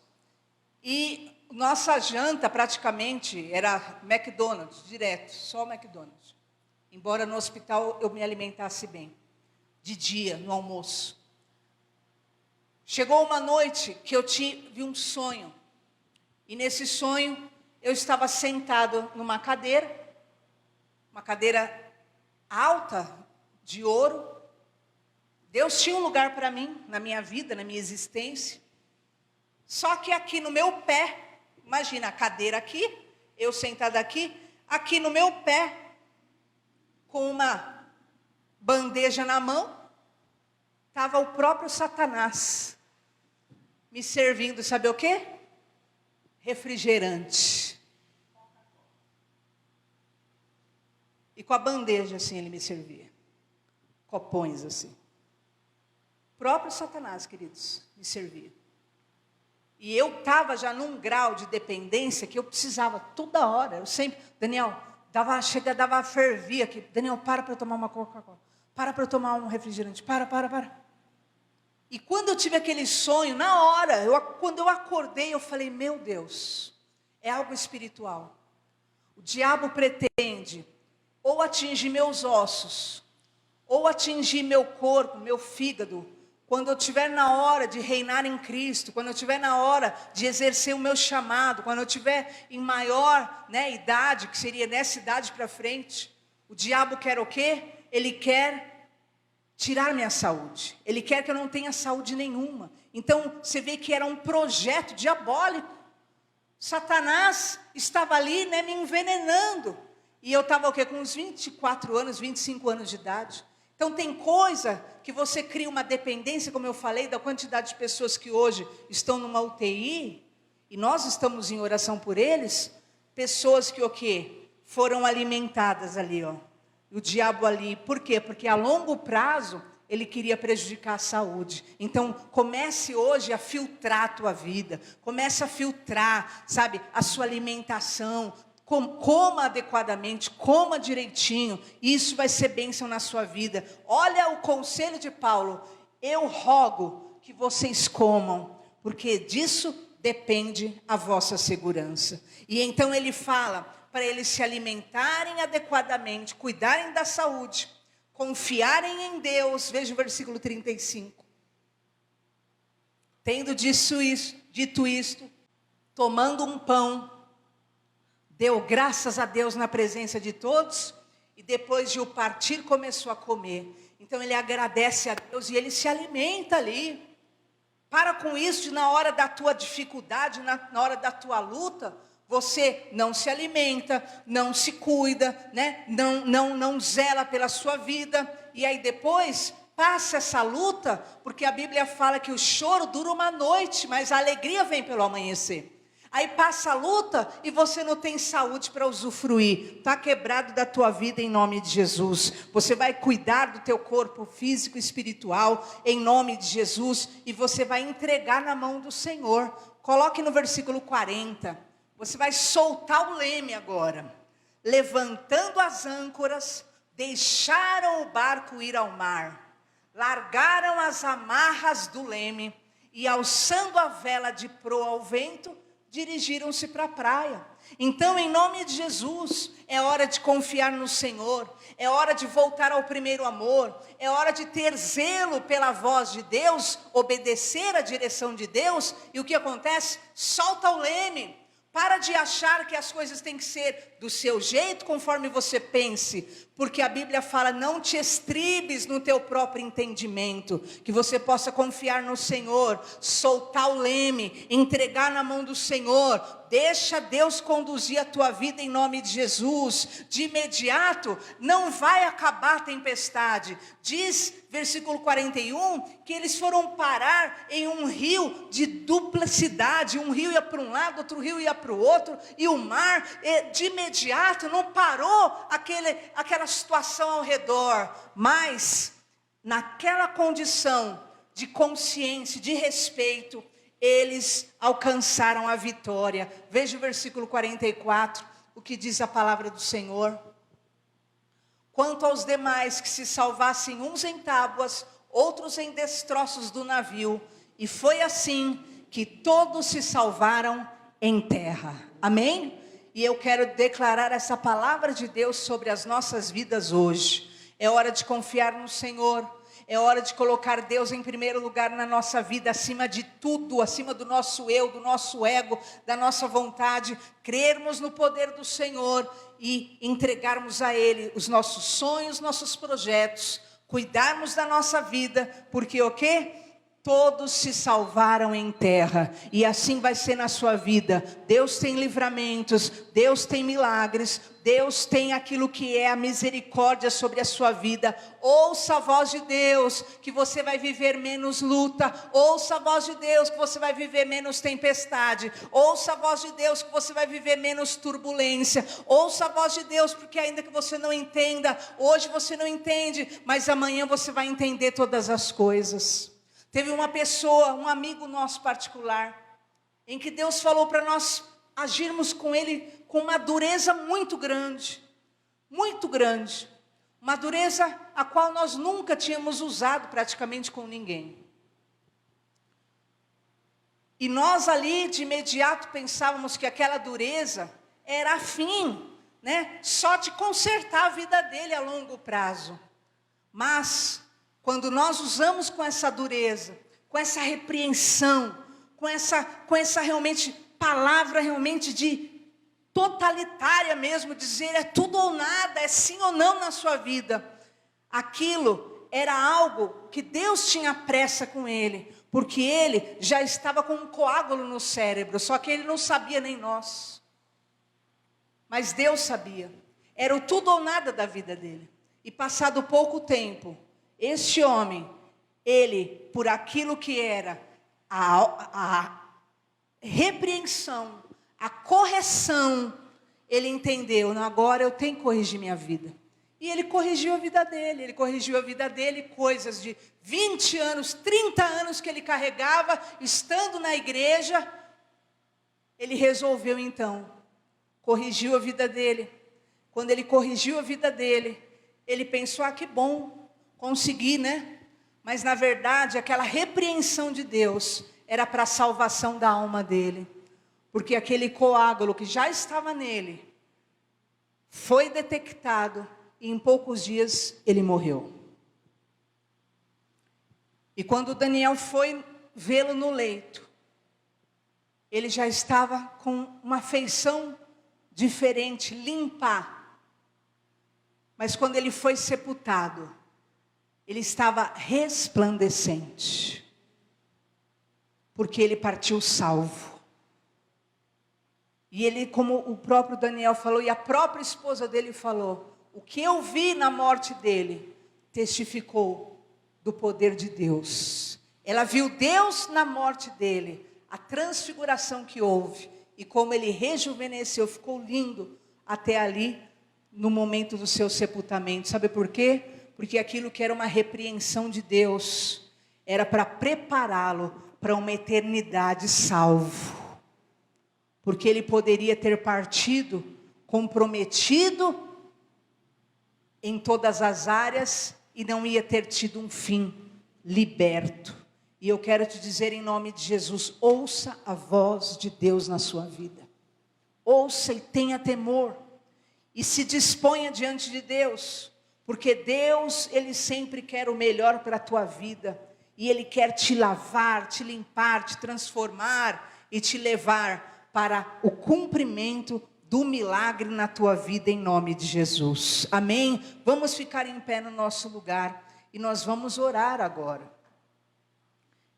E nossa janta praticamente era McDonald's, direto, só McDonald's. Embora no hospital eu me alimentasse bem. De dia, no almoço. Chegou uma noite que eu tive um sonho. E nesse sonho eu estava sentado numa cadeira. Uma cadeira alta, de ouro. Deus tinha um lugar para mim, na minha vida, na minha existência. Só que aqui no meu pé, imagina a cadeira aqui, eu sentada aqui no meu pé, com uma bandeja na mão, estava o próprio Satanás, me servindo, sabe o quê? Refrigerante. E com a bandeja assim ele me servia. Copões assim. O próprio Satanás, queridos, me servia. E eu estava já num grau de dependência que eu precisava toda hora. Eu sempre, Daniel, dava fervia aqui. Daniel, para eu tomar uma Coca-Cola. Para eu tomar um refrigerante. Para. E quando eu tive aquele sonho, na hora, quando eu acordei, eu falei, meu Deus, é algo espiritual. O diabo pretende ou atingir meus ossos, ou atingir meu corpo, meu fígado, quando eu estiver na hora de reinar em Cristo, quando eu estiver na hora de exercer o meu chamado, quando eu estiver em maior idade, que seria nessa idade para frente, o diabo quer o quê? Ele quer tirar minha saúde, ele quer que eu não tenha saúde nenhuma. Então, você vê que era um projeto diabólico. Satanás estava ali, me envenenando. E eu estava com uns 24 anos, 25 anos de idade. Então tem coisa que você cria uma dependência, como eu falei, da quantidade de pessoas que hoje estão numa UTI, e nós estamos em oração por eles, pessoas que foram alimentadas ali, o diabo ali. Por quê? Porque a longo prazo ele queria prejudicar a saúde. Então comece hoje a filtrar a tua vida, comece a filtrar, a sua alimentação. Coma adequadamente, coma direitinho, isso vai ser bênção na sua vida. Olha o conselho de Paulo, eu rogo que vocês comam, porque disso depende a vossa segurança. E então ele fala para eles se alimentarem adequadamente, cuidarem da saúde, confiarem em Deus. Veja o versículo 35. Tendo dito isto, tomando um pão, deu graças a Deus na presença de todos, e depois de o partir começou a comer. Então ele agradece a Deus e ele se alimenta ali. Para com isso de na hora da tua dificuldade, na hora da tua luta, você não se alimenta, não se cuida, né? não zela pela sua vida. E aí depois passa essa luta, porque a Bíblia fala que o choro dura uma noite, mas a alegria vem pelo amanhecer. Aí passa a luta e você não tem saúde para usufruir. Está quebrado da tua vida em nome de Jesus. Você vai cuidar do teu corpo físico e espiritual em nome de Jesus. E você vai entregar na mão do Senhor. Coloque no versículo 40. Você vai soltar o leme agora. Levantando as âncoras, deixaram o barco ir ao mar. Largaram as amarras do leme e alçando a vela de proa ao vento, dirigiram-se para a praia. Então, em nome de Jesus, é hora de confiar no Senhor, é hora de voltar ao primeiro amor, é hora de ter zelo pela voz de Deus, obedecer à direção de Deus. E o que acontece? Solta o leme. Para de achar que as coisas têm que ser do seu jeito, conforme você pense, porque a Bíblia fala, não te estribes no teu próprio entendimento, que você possa confiar no Senhor, soltar o leme, entregar na mão do Senhor, deixa Deus conduzir a tua vida em nome de Jesus. De imediato, não vai acabar a tempestade. Diz, versículo 41, que eles foram parar em um rio de duplicidade, um rio ia para um lado, outro rio ia para o outro, e o mar, de imediato, não parou aquela situação ao redor, mas naquela condição de consciência, de respeito, eles alcançaram a vitória. Veja o versículo 44, o que diz a palavra do Senhor. Quanto aos demais que se salvassem uns em tábuas, outros em destroços do navio, e foi assim que todos se salvaram em terra. Amém? E eu quero declarar essa palavra de Deus sobre as nossas vidas hoje. É hora de confiar no Senhor. É hora de colocar Deus em primeiro lugar na nossa vida, acima de tudo, acima do nosso eu, do nosso ego, da nossa vontade. Crermos no poder do Senhor e entregarmos a Ele os nossos sonhos, nossos projetos. Cuidarmos da nossa vida, porque o quê? Todos se salvaram em terra, e assim vai ser na sua vida. Deus tem livramentos, Deus tem milagres, Deus tem aquilo que é a misericórdia sobre a sua vida. Ouça a voz de Deus, que você vai viver menos luta. Ouça a voz de Deus, que você vai viver menos tempestade. Ouça a voz de Deus, que você vai viver menos turbulência. Ouça a voz de Deus, porque ainda que você não entenda, hoje você não entende, mas amanhã você vai entender todas as coisas. Teve uma pessoa, um amigo nosso particular, em que Deus falou para nós agirmos com ele com uma dureza muito grande, uma dureza a qual nós nunca tínhamos usado praticamente com ninguém. E nós ali de imediato pensávamos que aquela dureza era a fim, né, só de consertar a vida dele a longo prazo. Mas quando nós usamos com essa dureza, com essa repreensão, com essa realmente palavra realmente de totalitária mesmo, dizer é tudo ou nada, é sim ou não na sua vida, aquilo era algo que Deus tinha pressa com ele, porque ele já estava com um coágulo no cérebro, só que ele não sabia, nem nós, mas Deus sabia, era o tudo ou nada da vida dele. E passado pouco tempo, este homem, ele, por aquilo que era a repreensão, a correção, ele entendeu, não, agora eu tenho que corrigir minha vida. E ele corrigiu a vida dele, coisas de 20 anos, 30 anos que ele carregava, estando na igreja, ele resolveu então, corrigiu a vida dele. Quando ele corrigiu a vida dele, ele pensou, que bom, consegui, né? Mas na verdade, aquela repreensão de Deus era para a salvação da alma dele. Porque aquele coágulo que já estava nele, foi detectado e em poucos dias ele morreu. E quando Daniel foi vê-lo no leito, ele já estava com uma feição diferente, limpa. Mas quando ele foi sepultado, ele estava resplandecente, porque ele partiu salvo. E ele, como o próprio Daniel falou, e a própria esposa dele falou, o que eu vi na morte dele, testificou do poder de Deus. Ela viu Deus na morte dele, a transfiguração que houve, e como ele rejuvenesceu, ficou lindo até ali, no momento do seu sepultamento. Sabe por quê? Porque aquilo que era uma repreensão de Deus, era para prepará-lo para uma eternidade salvo. Porque ele poderia ter partido comprometido em todas as áreas e não ia ter tido um fim liberto. E eu quero te dizer em nome de Jesus, ouça a voz de Deus na sua vida. Ouça e tenha temor. E se disponha diante de Deus. Porque Deus, Ele sempre quer o melhor para a tua vida. E Ele quer te lavar, te limpar, te transformar e te levar para o cumprimento do milagre na tua vida em nome de Jesus. Amém? Vamos ficar em pé no nosso lugar e nós vamos orar agora.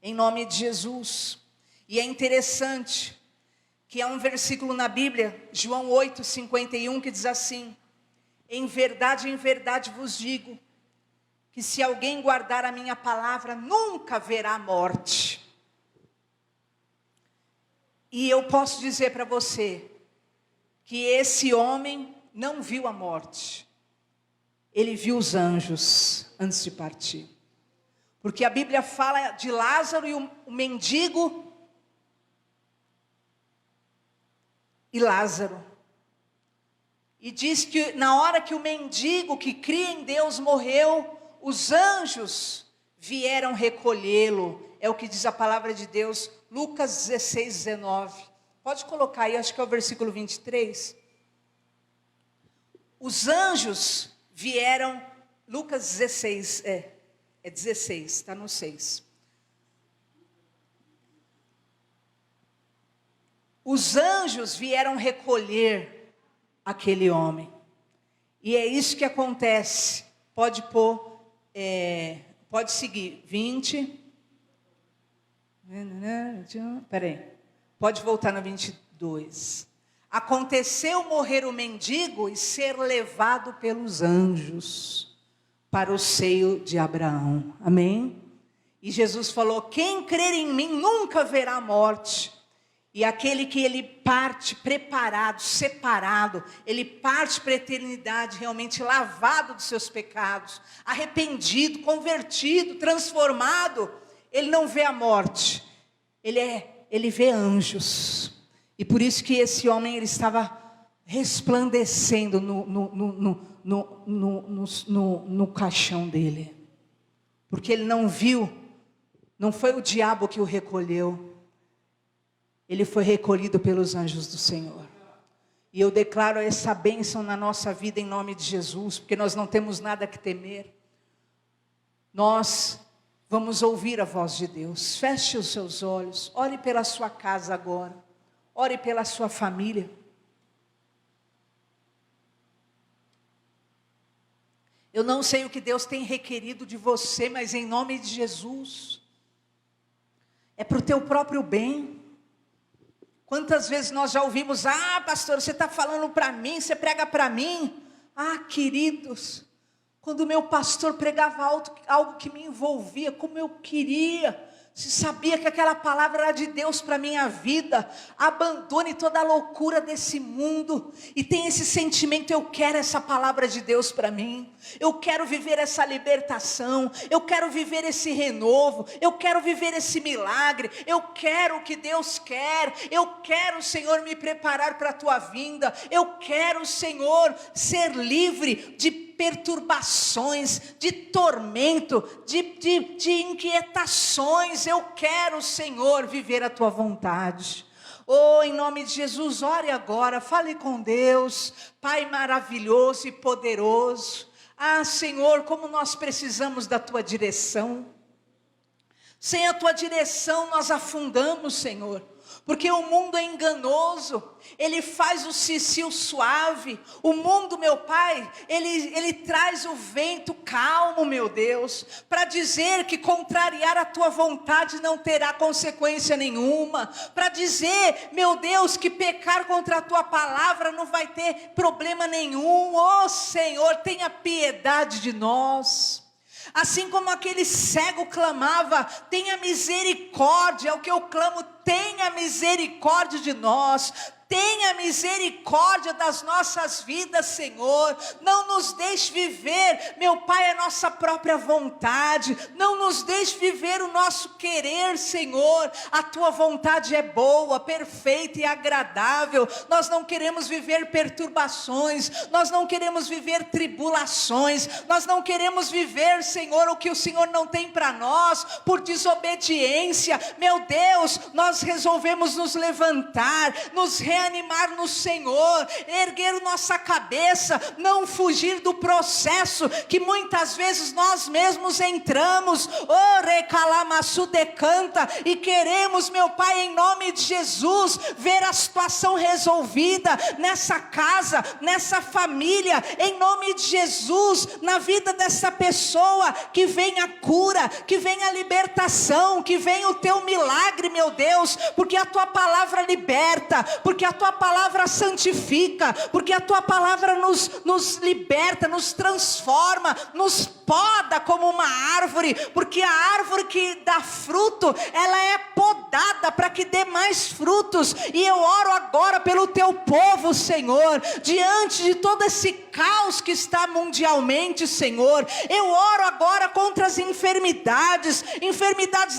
Em nome de Jesus. E é interessante que há um versículo na Bíblia, João 8:51, que diz assim: em verdade vos digo, que se alguém guardar a minha palavra, nunca verá morte. E eu posso dizer para você, que esse homem não viu a morte. Ele viu os anjos antes de partir. Porque a Bíblia fala de Lázaro e o mendigo. E Lázaro. E diz que na hora que o mendigo que cria em Deus morreu, os anjos vieram recolhê-lo. É o que diz a palavra de Deus, Lucas 16:19. Pode colocar aí, acho que é o versículo 23. Os anjos vieram, Lucas 16, é 16, está no 6. Os anjos vieram recolher aquele homem. E é isso que acontece. Pode pôr, pode seguir, 20. Peraí. Pode voltar no 22. Aconteceu morrer o mendigo e ser levado pelos anjos para o seio de Abraão. Amém? E Jesus falou, quem crer em mim nunca verá morte. E aquele que ele parte preparado, separado, ele parte para a eternidade realmente lavado dos seus pecados, arrependido, convertido, transformado, ele não vê a morte, ele vê anjos. E por isso que esse homem ele estava resplandecendo no caixão dele. Porque ele não viu, não foi o diabo que o recolheu. Ele foi recolhido pelos anjos do Senhor. E eu declaro essa bênção na nossa vida em nome de Jesus, porque nós não temos nada que temer. Nós vamos ouvir a voz de Deus. Feche os seus olhos, ore pela sua casa agora, ore pela sua família. Eu não sei o que Deus tem requerido de você, mas em nome de Jesus, é para o teu próprio bem. Quantas vezes nós já ouvimos, pastor, você está falando para mim, você prega para mim. Queridos, quando o meu pastor pregava algo que me envolvia, como eu queria, se sabia que aquela palavra era de Deus para a minha vida, abandone toda a loucura desse mundo, e tem esse sentimento, eu quero essa palavra de Deus para mim, eu quero viver essa libertação, eu quero viver esse renovo, eu quero viver esse milagre, eu quero o que Deus quer, eu quero, Senhor, me preparar para a tua vinda, eu quero, Senhor, ser livre de perturbações, de tormento, de inquietações. Eu quero, Senhor, viver a tua vontade. Em nome de Jesus, ore agora, fale com Deus, Pai maravilhoso e poderoso. Senhor, como nós precisamos da tua direção. Sem a tua direção nós afundamos, Senhor. porque o mundo é enganoso, ele faz o cicio suave, o mundo, meu Pai, ele traz o vento calmo, meu Deus, para dizer que contrariar a tua vontade não terá consequência nenhuma, para dizer, meu Deus, que pecar contra a tua palavra não vai ter problema nenhum. Oh Senhor, tenha piedade de nós. Assim como aquele cego clamava, tenha misericórdia, é o que eu clamo, tenha misericórdia de nós. Tenha misericórdia das nossas vidas, Senhor. Não nos deixe viver, meu Pai, a nossa própria vontade. Não nos deixe viver o nosso querer, Senhor. A tua vontade é boa, perfeita e agradável. Nós não queremos viver perturbações. Nós não queremos viver tribulações. Nós não queremos viver, Senhor, o que o Senhor não tem para nós, por desobediência. Meu Deus, nós resolvemos nos levantar, nos reanimar no Senhor, erguer nossa cabeça, não fugir do processo que muitas vezes nós mesmos entramos, decanta, e queremos, meu Pai, em nome de Jesus, ver a situação resolvida nessa casa, nessa família, em nome de Jesus, na vida dessa pessoa, que venha a cura, que venha a libertação, que venha o teu milagre, meu Deus, porque a tua palavra liberta, porque a tua palavra santifica, porque a tua palavra nos liberta, nos transforma, nos poda como uma árvore, porque a árvore que dá fruto, ela é podada para que dê mais frutos. E eu oro agora pelo teu povo, Senhor, diante de todo esse caos que está mundialmente, Senhor, eu oro agora contra as enfermidades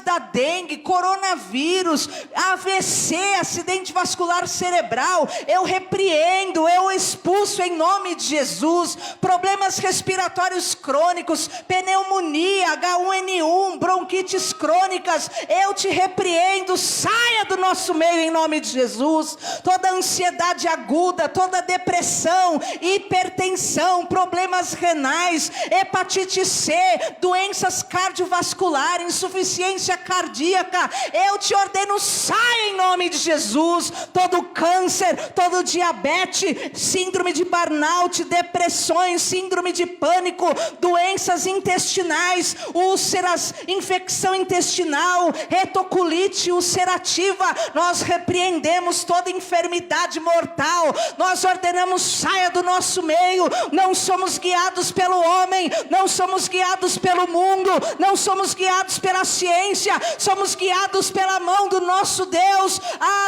da dengue, coronavírus, AVC, acidente vascular cerebral, eu repreendo, eu expulso em nome de Jesus, problemas respiratórios crônicos, pneumonia, H1N1, bronquites crônicas, eu te repreendo, saia do nosso meio em nome de Jesus. Toda ansiedade aguda, toda depressão, hipertensão, problemas renais, hepatite C, doenças cardiovasculares, insuficiência cardíaca, eu te ordeno, saia em nome de Jesus. Todo câncer, todo diabetes, síndrome de burnout, depressões, síndrome de pânico, doenças intestinais, úlceras, infecção intestinal, retocolite ulcerativa, nós repreendemos toda enfermidade mortal, nós ordenamos, saia do nosso meio. Não somos guiados pelo homem, não somos guiados pelo mundo, não somos guiados pela ciência, somos guiados pela mão do nosso Deus.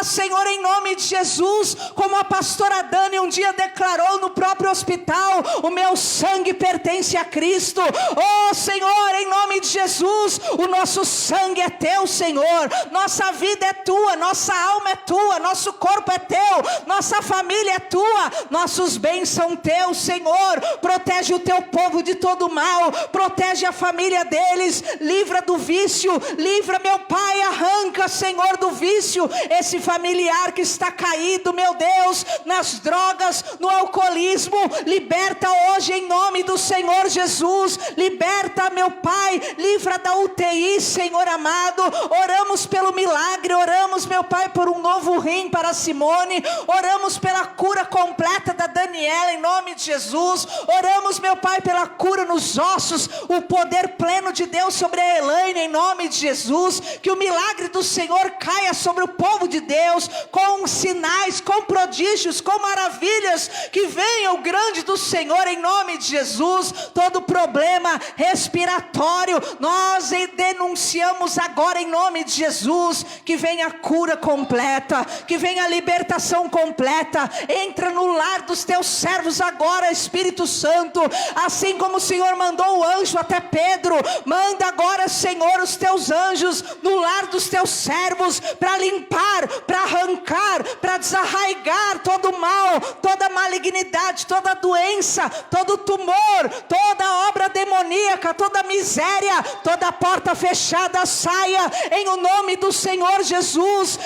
Senhor, em nome de Jesus, como a pastora Dani um dia declarou no próprio hospital, o meu sangue pertence a Cristo. Oh Senhor, em nome de Jesus, o nosso sangue é teu, Senhor, nossa vida é tua, nossa alma é tua, nosso corpo é teu, nossa família é tua, nossos bens são teus, Senhor. Protege o teu povo de todo mal, protege a família deles, livra do vício, livra, meu Pai, arranca, Senhor, do vício esse familiar que está caído, meu Deus, nas drogas, no alcoolismo. Liberta hoje em nome do Senhor Jesus, liberta, meu Pai, livra da UTI, Senhor amado. Oramos pelo milagre, oramos, meu Pai, por um novo rim para a Simone, oramos pela cura completa da Daniela, em nome de Jesus. Oramos, meu Pai, pela cura nos ossos, o poder pleno de Deus sobre a Elaine, em nome de Jesus. Que o milagre do Senhor caia sobre o povo de Deus, com sinais, com prodígios, com maravilhas, que venha o grande do Senhor, em nome de Jesus. Todo problema respiratório, nós denunciamos agora em nome de Jesus, que venha a cura completa, que venha a libertação completa. Entra no lar dos teus servos agora, Espírito Santo, assim como o Senhor mandou o anjo até Pedro, manda agora, Senhor, os teus anjos no lar dos teus servos, para limpar, para arrancar, para desarraigar todo mal, toda malignidade, toda doença, todo tumor, toda obra demoníaca, toda miséria, toda porta fechada saia, em o nome do Senhor Jesus. Jesus,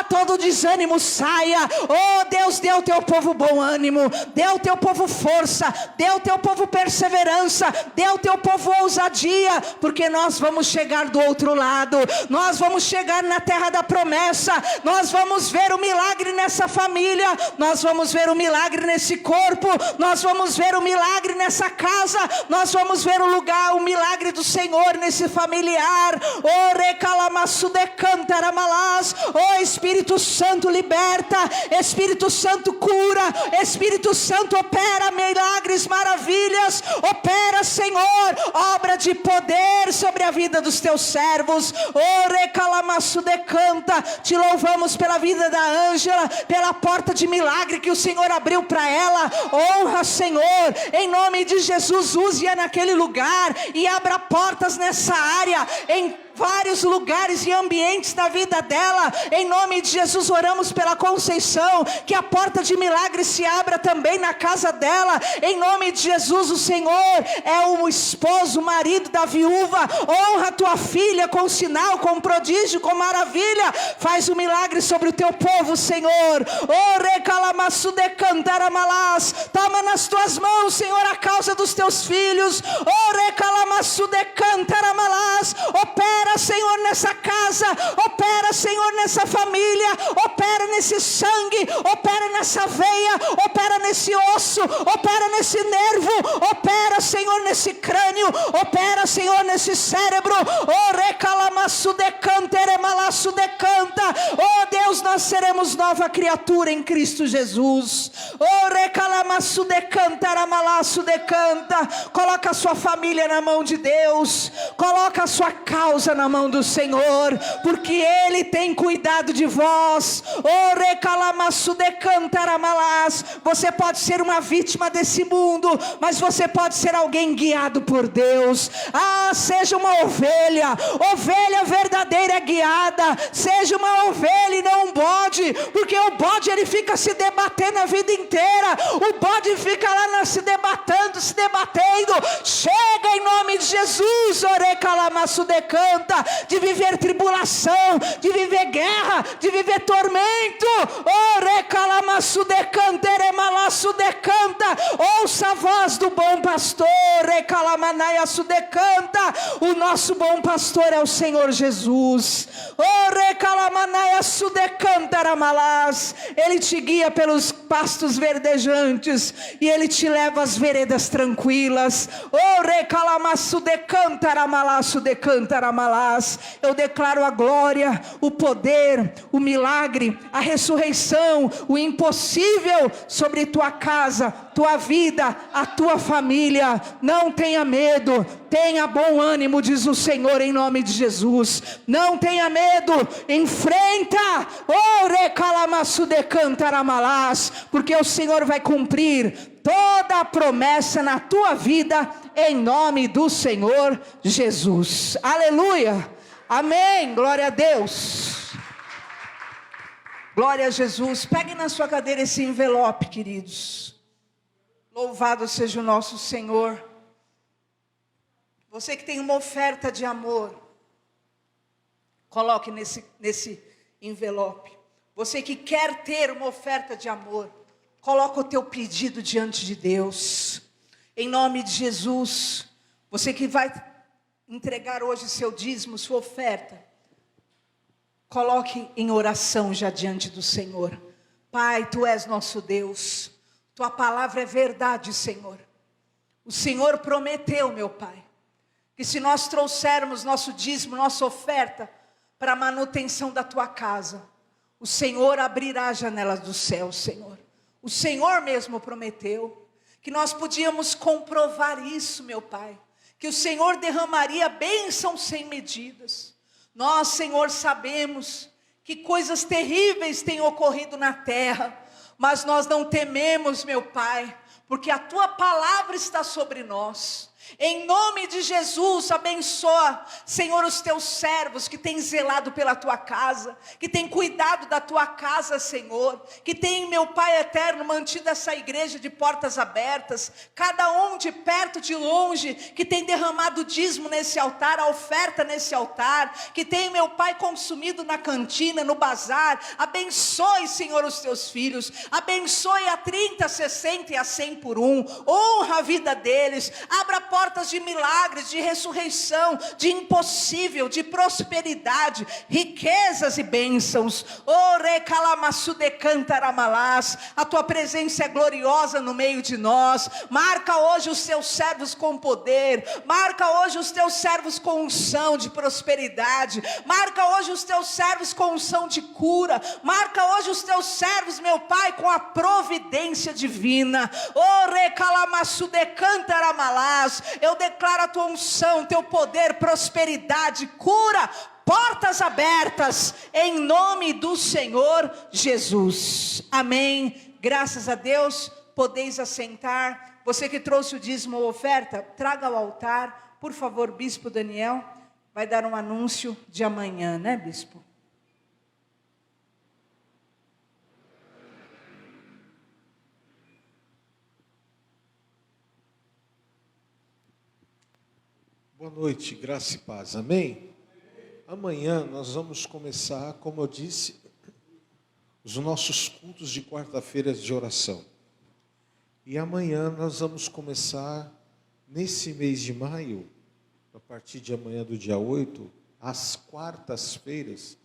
todo desânimo saia. Oh Deus, dê ao teu povo bom ânimo, dê ao teu povo força, dê ao teu povo perseverança, dê ao teu povo ousadia, porque nós vamos chegar do outro lado, nós vamos chegar na terra da promessa, nós vamos ver o milagre nessa família, nós vamos ver o milagre nesse corpo, nós vamos ver o milagre nessa casa, nós vamos ver o milagre do Senhor nesse familiar. Oh recalamassu de cantaramalás. Oh Espírito Santo liberta, Espírito Santo cura, Espírito Santo opera milagres, maravilhas, opera Senhor, obra de poder sobre a vida dos teus servos. Oh recalamassu de canta, te louvamos pela vida da Ângela, pela porta de milagre que o Senhor abriu para ela. Honra Senhor, em nome de Jesus, use-a naquele lugar e abra portas nessa área, em vários lugares e ambientes da vida dela. Em nome de Jesus oramos pela Conceição, que a porta de milagre se abra também na casa dela. Em nome de Jesus, o Senhor é o esposo, o marido da viúva. Honra tua filha com sinal, com prodígio, com maravilha. Faz um milagre sobre o teu povo, Senhor. Oh recalamassu de cantaramalás. Toma nas tuas mãos, Senhor, a causa dos teus filhos. Oh recalamassu de cantaramalás. Opera, Senhor, nessa casa, opera, Senhor, nessa família, opera nesse sangue, opera nessa veia, opera nesse osso, opera nesse nervo, opera, Senhor, nesse crânio, opera, Senhor, nesse cérebro. Oh recalamassu de canteremalassu de canta. Oh Deus, nós seremos nova criatura em Cristo Jesus. Oh recalamassu de cantaramalassu de canta. Coloca a sua família na mão de Deus, coloca a sua causa na mão do Senhor, porque Ele tem cuidado de vós. Oh recalamassu de cantaramalás. Você pode ser uma vítima desse mundo, mas você pode ser alguém guiado por Deus. Seja uma ovelha, ovelha verdadeira guiada. Seja uma ovelha e não um bode, porque o bode ele fica se debatendo a vida inteira. O bode fica lá se debatendo. Chega em nome de Jesus, oh recalamassu de canta, de viver tribulação, de viver guerra, de viver tormento. Oh recalamassu de canteremalassu de canta. Ouça a voz do bom pastor, recalamanaiassu de canta. O nosso bom pastor é o Senhor Jesus. Oh recalamanaiassu de cantaramalás. Ele te guia pelos pastos verdejantes e Ele te leva às veredas tranquilas. Oh recalamassu de cantaramalássu de cantaramalás. Eu declaro a glória, o poder, o milagre, a ressurreição, o impossível sobre tua casa, tua vida, a tua família. Não tenha medo, tenha bom ânimo, diz o Senhor, em nome de Jesus. Não tenha medo, enfrenta. Oh recalamassu de cantaramalás, porque o Senhor vai cumprir toda a promessa na tua vida, em nome do Senhor Jesus. Aleluia, amém, glória a Deus, glória a Jesus. Pegue na sua cadeira esse envelope, queridos. Louvado seja o nosso Senhor. Você que tem uma oferta de amor, coloque nesse envelope. Você que quer ter uma oferta de amor, coloca o teu pedido diante de Deus, em nome de Jesus. Você que vai entregar hoje seu dízimo, sua oferta, coloque em oração já diante do Senhor. Pai, Tu és nosso Deus, Tua palavra é verdade, Senhor. O Senhor prometeu, meu Pai, que se nós trouxermos nosso dízimo, nossa oferta, para a manutenção da Tua casa, o Senhor abrirá as janelas do céu, Senhor. O Senhor mesmo prometeu que nós podíamos comprovar isso, meu Pai, que o Senhor derramaria bênçãos sem medidas. Nós, Senhor, sabemos que coisas terríveis têm ocorrido na terra, mas nós não tememos, meu Pai, porque a Tua palavra está sobre nós. Em nome de Jesus, abençoa, Senhor, os teus servos que têm zelado pela tua casa, que têm cuidado da tua casa, Senhor, que têm, meu Pai eterno, mantido essa igreja de portas abertas, cada um de perto, de longe, que tem derramado dízimo nesse altar, a oferta nesse altar, que tem, meu Pai, consumido na cantina, no bazar. Abençoe, Senhor, os teus filhos, abençoe a 30, 60 e a 100 por um, honra a vida deles, abra portas de milagres, de ressurreição, de impossível, de prosperidade, riquezas e bênçãos. A tua presença é gloriosa no meio de nós. Marca hoje os teus servos com poder, marca hoje os teus servos com unção de prosperidade, marca hoje os teus servos com unção de cura, marca hoje os teus servos, meu Pai, com a providência divina. Eu declaro a tua unção, teu poder, prosperidade, cura, portas abertas, em nome do Senhor Jesus. Amém. Graças a Deus, podeis assentar. Você que trouxe o dízimo ou oferta, traga ao altar. Por favor, Bispo Daniel, vai dar um anúncio de amanhã, né, Bispo? Boa noite, graça e paz, amém? Amanhã nós vamos começar, como eu disse, os nossos cultos de quarta-feira de oração. E amanhã nós vamos começar, nesse mês de maio, a partir de amanhã do dia 8, às quartas-feiras.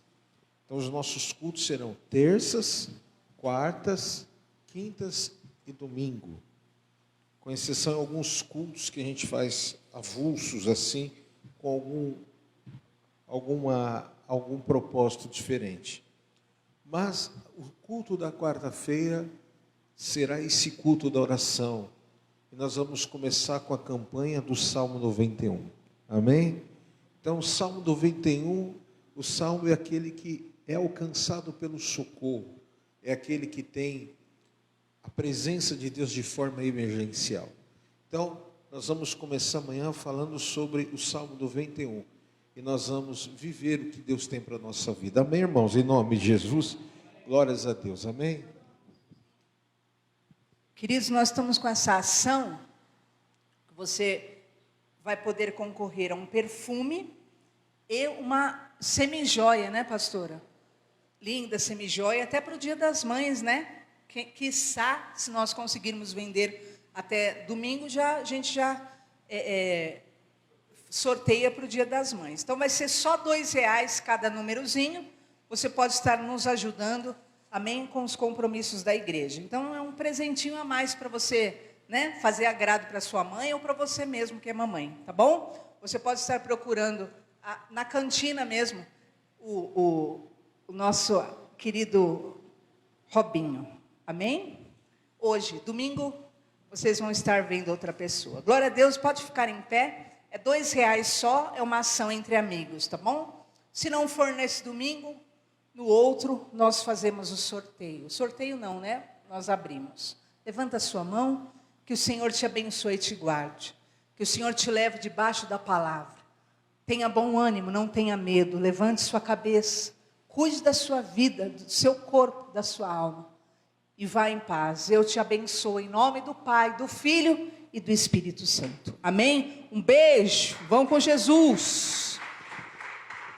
Então os nossos cultos serão terças, quartas, quintas e domingo. Com exceção de alguns cultos que a gente faz avulsos assim, com algum propósito diferente. Mas o culto da quarta-feira será esse culto da oração. E nós vamos começar com a campanha do Salmo 91. Amém? Então, o Salmo 91, o Salmo é aquele que é alcançado pelo socorro, é aquele que tem a presença de Deus de forma emergencial. Então, nós vamos começar amanhã falando sobre o Salmo 91. E nós vamos viver o que Deus tem para a nossa vida. Amém, irmãos? Em nome de Jesus, glórias a Deus. Amém? Queridos, nós estamos com essa ação, que você vai poder concorrer a um perfume e uma semijoia, né, pastora? Linda semijoia, até para o Dia das Mães, né? Quiçá, se nós conseguirmos vender até domingo, a gente já sorteia para o Dia das Mães. Então vai ser só R$2 cada númerozinho. Você pode estar nos ajudando, amém, com os compromissos da igreja. Então é um presentinho a mais para você, né, fazer agrado para sua mãe ou para você mesmo que é mamãe, tá bom? Você pode estar procurando na cantina mesmo o nosso querido Robinho. Amém? Hoje, domingo, vocês vão estar vendo outra pessoa. Glória a Deus, pode ficar em pé. É R$2 só, é uma ação entre amigos, tá bom? Se não for nesse domingo, no outro, nós fazemos o sorteio. Sorteio não, né? Nós abrimos. Levanta a sua mão, que o Senhor te abençoe e te guarde. Que o Senhor te leve debaixo da palavra. Tenha bom ânimo, não tenha medo. Levante sua cabeça. Cuide da sua vida, do seu corpo, da sua alma. E vá em paz. Eu te abençoo em nome do Pai, do Filho e do Espírito Santo. Amém? Um beijo. Vão com Jesus.